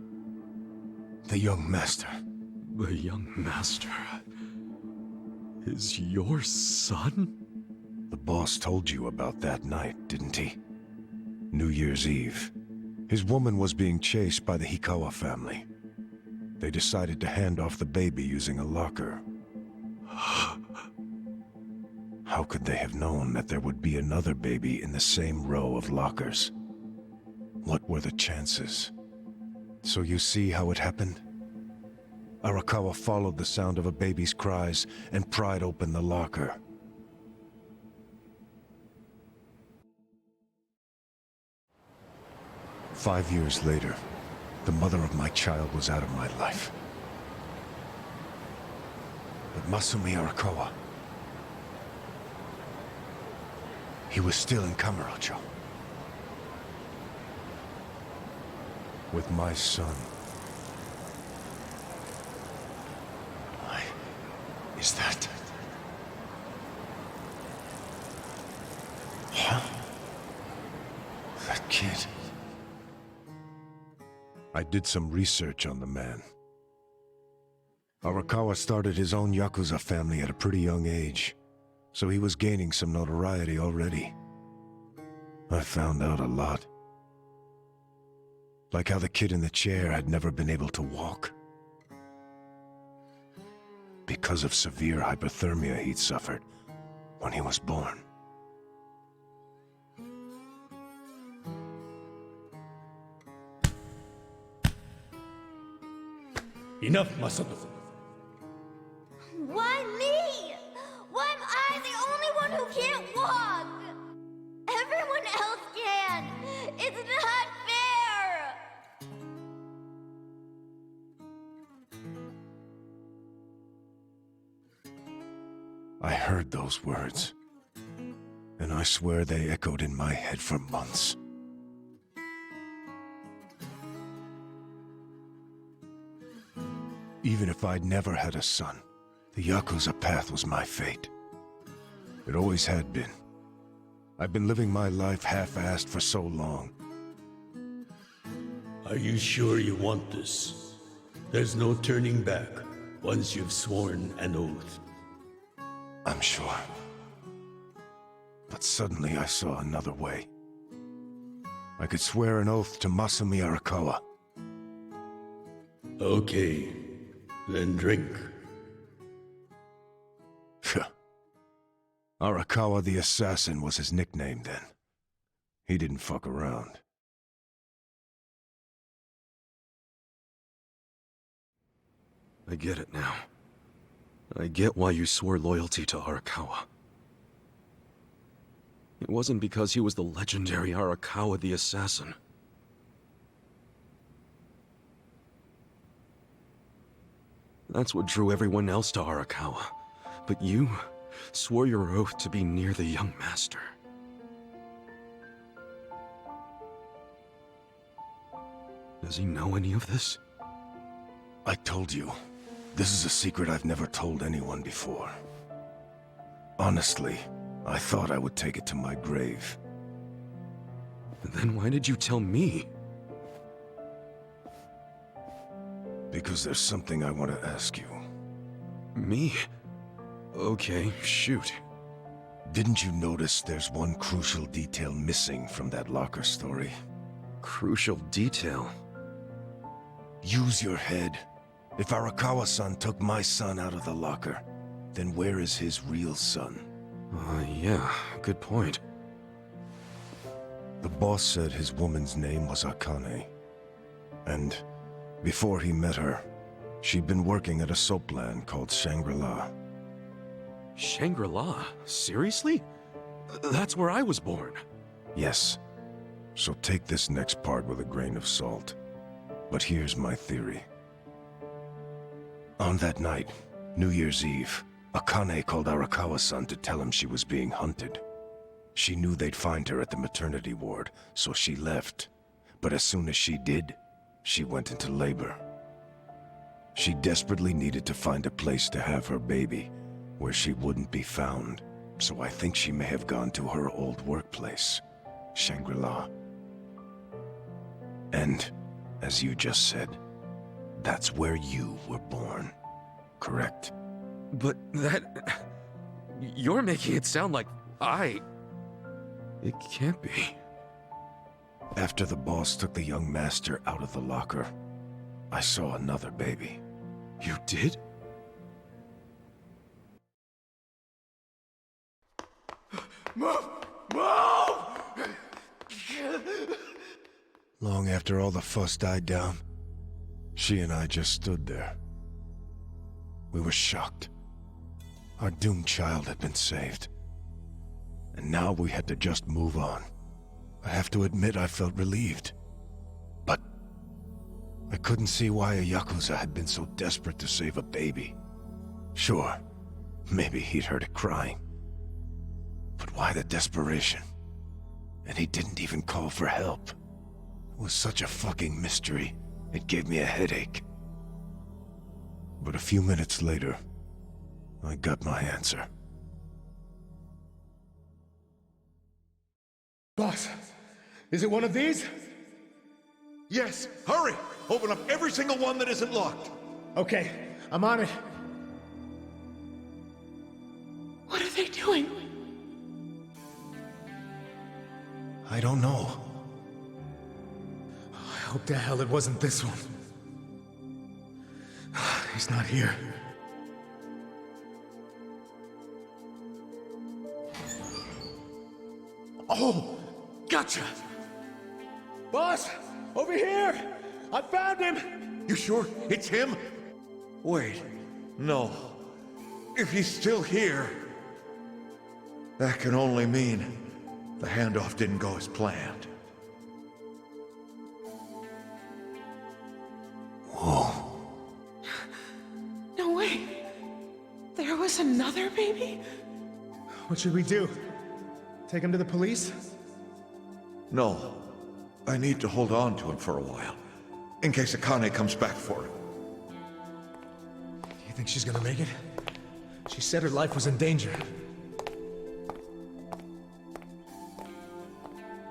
The young master. The young master... is your son? The boss told you about that night, didn't he? New Year's Eve. His woman was being chased by the Hikawa family. They decided to hand off the baby using a locker. How could they have known that there would be another baby in the same row of lockers? What were the chances? So you see how it happened? Arakawa followed the sound of a baby's cries and pried open the locker. "5 years later, the mother of my child was out of my life. But Masumi Arakawa, he was still in Kamurocho. With my son. Why is that? Huh? That kid. I did some research on the man. Arakawa started his own Yakuza family at a pretty young age, so he was gaining some notoriety already. I found out a lot. Like how the kid in the chair had never been able to walk. Because of severe hypothermia he'd suffered when he was born. Enough, Masato. Why me? Why am I the only one who can't walk? Everyone else can. It's not fair. I heard those words, and I swear they echoed in my head for months. Even if I'd never had a son, the Yakuza path was my fate. It always had been. I've been living my life half-assed for so long. Are you sure you want this? There's no turning back once you've sworn an oath. I'm sure. But suddenly I saw another way. I could swear an oath to Masumi Arakawa. Okay, then drink. Arakawa the Assassin was his nickname then. He didn't fuck around. I get it now. I get why you swore loyalty to Arakawa. It wasn't because he was the legendary Arakawa the Assassin. That's what drew everyone else to Arakawa. But you swore your oath to be near the young master. Does he know any of this? I told you, this is a secret I've never told anyone before. Honestly, I thought I would take it to my grave. Then why did you tell me? Because there's something I want to ask you. Me? Okay, shoot. Didn't you notice there's one crucial detail missing from that locker story? Crucial detail? Use your head. If Arakawa-san took my son out of the locker, then where is his real son? Yeah, good point. The boss said his woman's name was Akane. And before he met her, she'd been working at a soapland called Shangri-La. Shangri-La? Seriously? That's where I was born. Yes. So take this next part with a grain of salt. But here's my theory. On that night, New Year's Eve, Akane called Arakawa-san to tell him she was being hunted. She knew they'd find her at the maternity ward, so she left. But as soon as she did, she went into labor. She desperately needed to find a place to have her baby, where she wouldn't be found. So I think she may have gone to her old workplace, Shangri-La. And, as you just said, that's where you were born, correct? But that... You're making it sound like It can't be. After the boss took the young master out of the locker, I saw another baby. You did? Move! Move! Long after all the fuss died down, she and I just stood there. We were shocked. Our doomed child had been saved. And now we had to just move on. I have to admit I felt relieved. But I couldn't see why a Yakuza had been so desperate to save a baby. Sure, maybe he'd heard it crying. But why the desperation? And he didn't even call for help. It was such a fucking mystery, it gave me a headache. But a few minutes later, I got my answer. Boss, is it one of these? Yes, hurry! Open up every single one that isn't locked. Okay, I'm on it. What are they doing? I don't know. I hope to hell it wasn't this one. He's not here. Oh, gotcha! Boss, over here! I found him! You sure it's him? Wait, no. If he's still here, that can only mean the handoff didn't go as planned. Whoa. No way. There was another baby? What should we do? Take him to the police? No. I need to hold on to him for a while, in case Akane comes back for him. You think she's gonna make it? She said her life was in danger.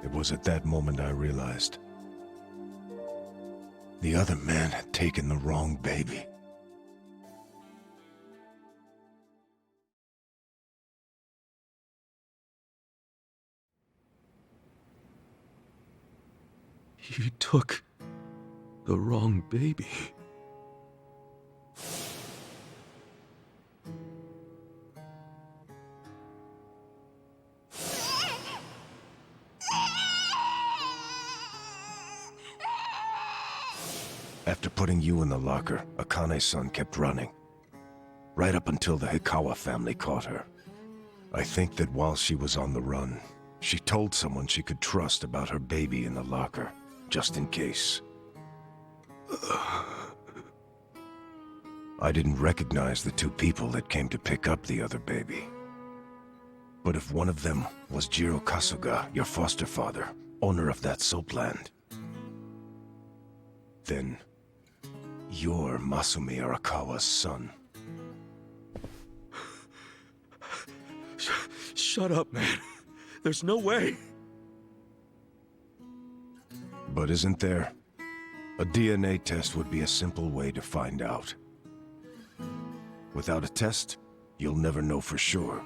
It was at that moment I realized. The other man had taken the wrong baby. He took the wrong baby. After putting you in the locker, Akane's son kept running. Right up until the Hikawa family caught her. I think that while she was on the run, she told someone she could trust about her baby in the locker, just in case. I didn't recognize the two people that came to pick up the other baby. But if one of them was Jiro Kasuga, your foster father, owner of that soapland, then you're Masumi Arakawa's son. Shut up, man. There's no way. But isn't there? A DNA test would be a simple way to find out. Without a test, you'll never know for sure.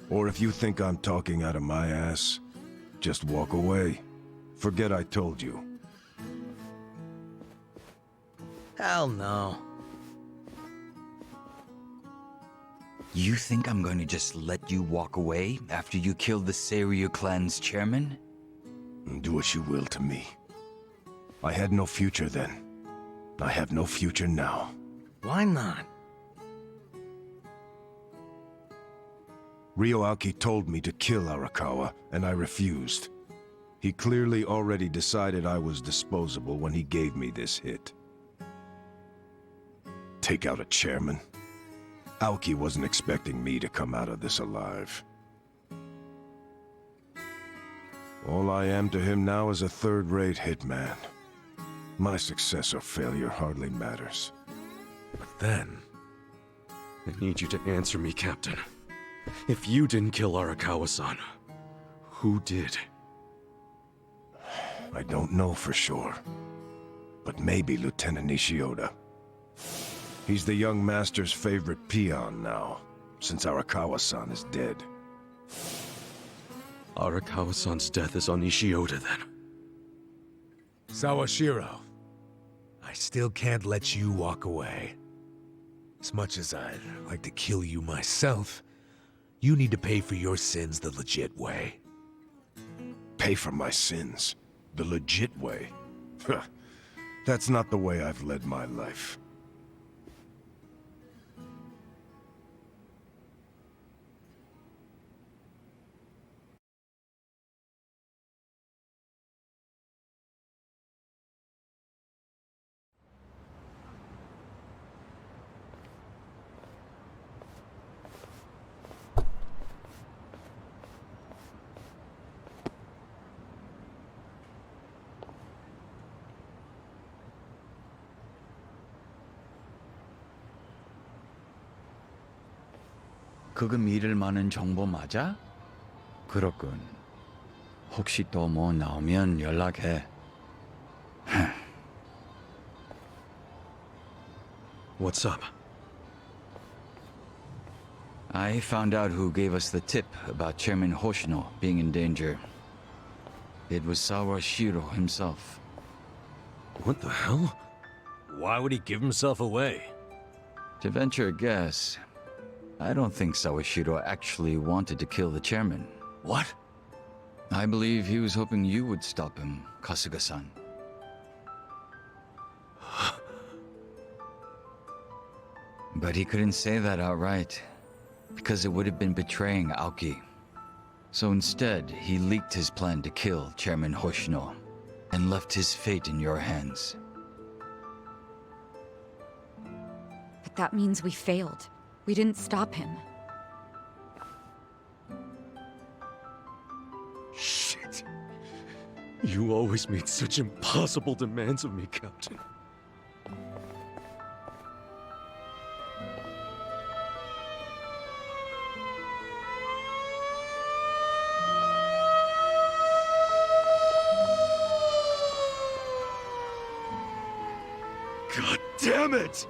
Or if you think I'm talking out of my ass, just walk away. Forget I told you. Hell no. You think I'm going to just let you walk away after you killed the Seiryu clan's chairman? Do what you will to me. I had no future then. I have no future now. Why not? Ryoaki told me to kill Arakawa, and I refused. He clearly already decided I was disposable when he gave me this hit. Take out a chairman? Aoki wasn't expecting me to come out of this alive. All I am to him now is a third-rate hitman. My success or failure hardly matters. But then... I need you to answer me, Captain. If you didn't kill Arakawa-san, who did? I don't know for sure. But maybe Lieutenant Nishioda. He's the young master's favorite peon now, since Arakawa-san is dead. Arakawa-san's death is on Nishioda, then. Sawashiro, I still can't let you walk away. As much as I'd like to kill you myself, you need to pay for your sins the legit way. Pay for my sins? The legit way? That's not the way I've led my life. 그거 믿을 만한 정보 맞아? 그렇군. 혹시 또 뭐 나오면 연락해. What's up? I found out who gave us the tip about Chairman Hoshino being in danger. It was Sawashiro himself. What the hell? Why would he give himself away? To venture a guess, I don't think Sawashiro actually wanted to kill the chairman. What? I believe he was hoping you would stop him, Kasuga-san. But he couldn't say that outright, because it would have been betraying Aoki. So instead, he leaked his plan to kill Chairman Hoshino, and left his fate in your hands. But that means we failed. We didn't stop him. Shit. You always made such impossible demands of me, Captain. God damn it!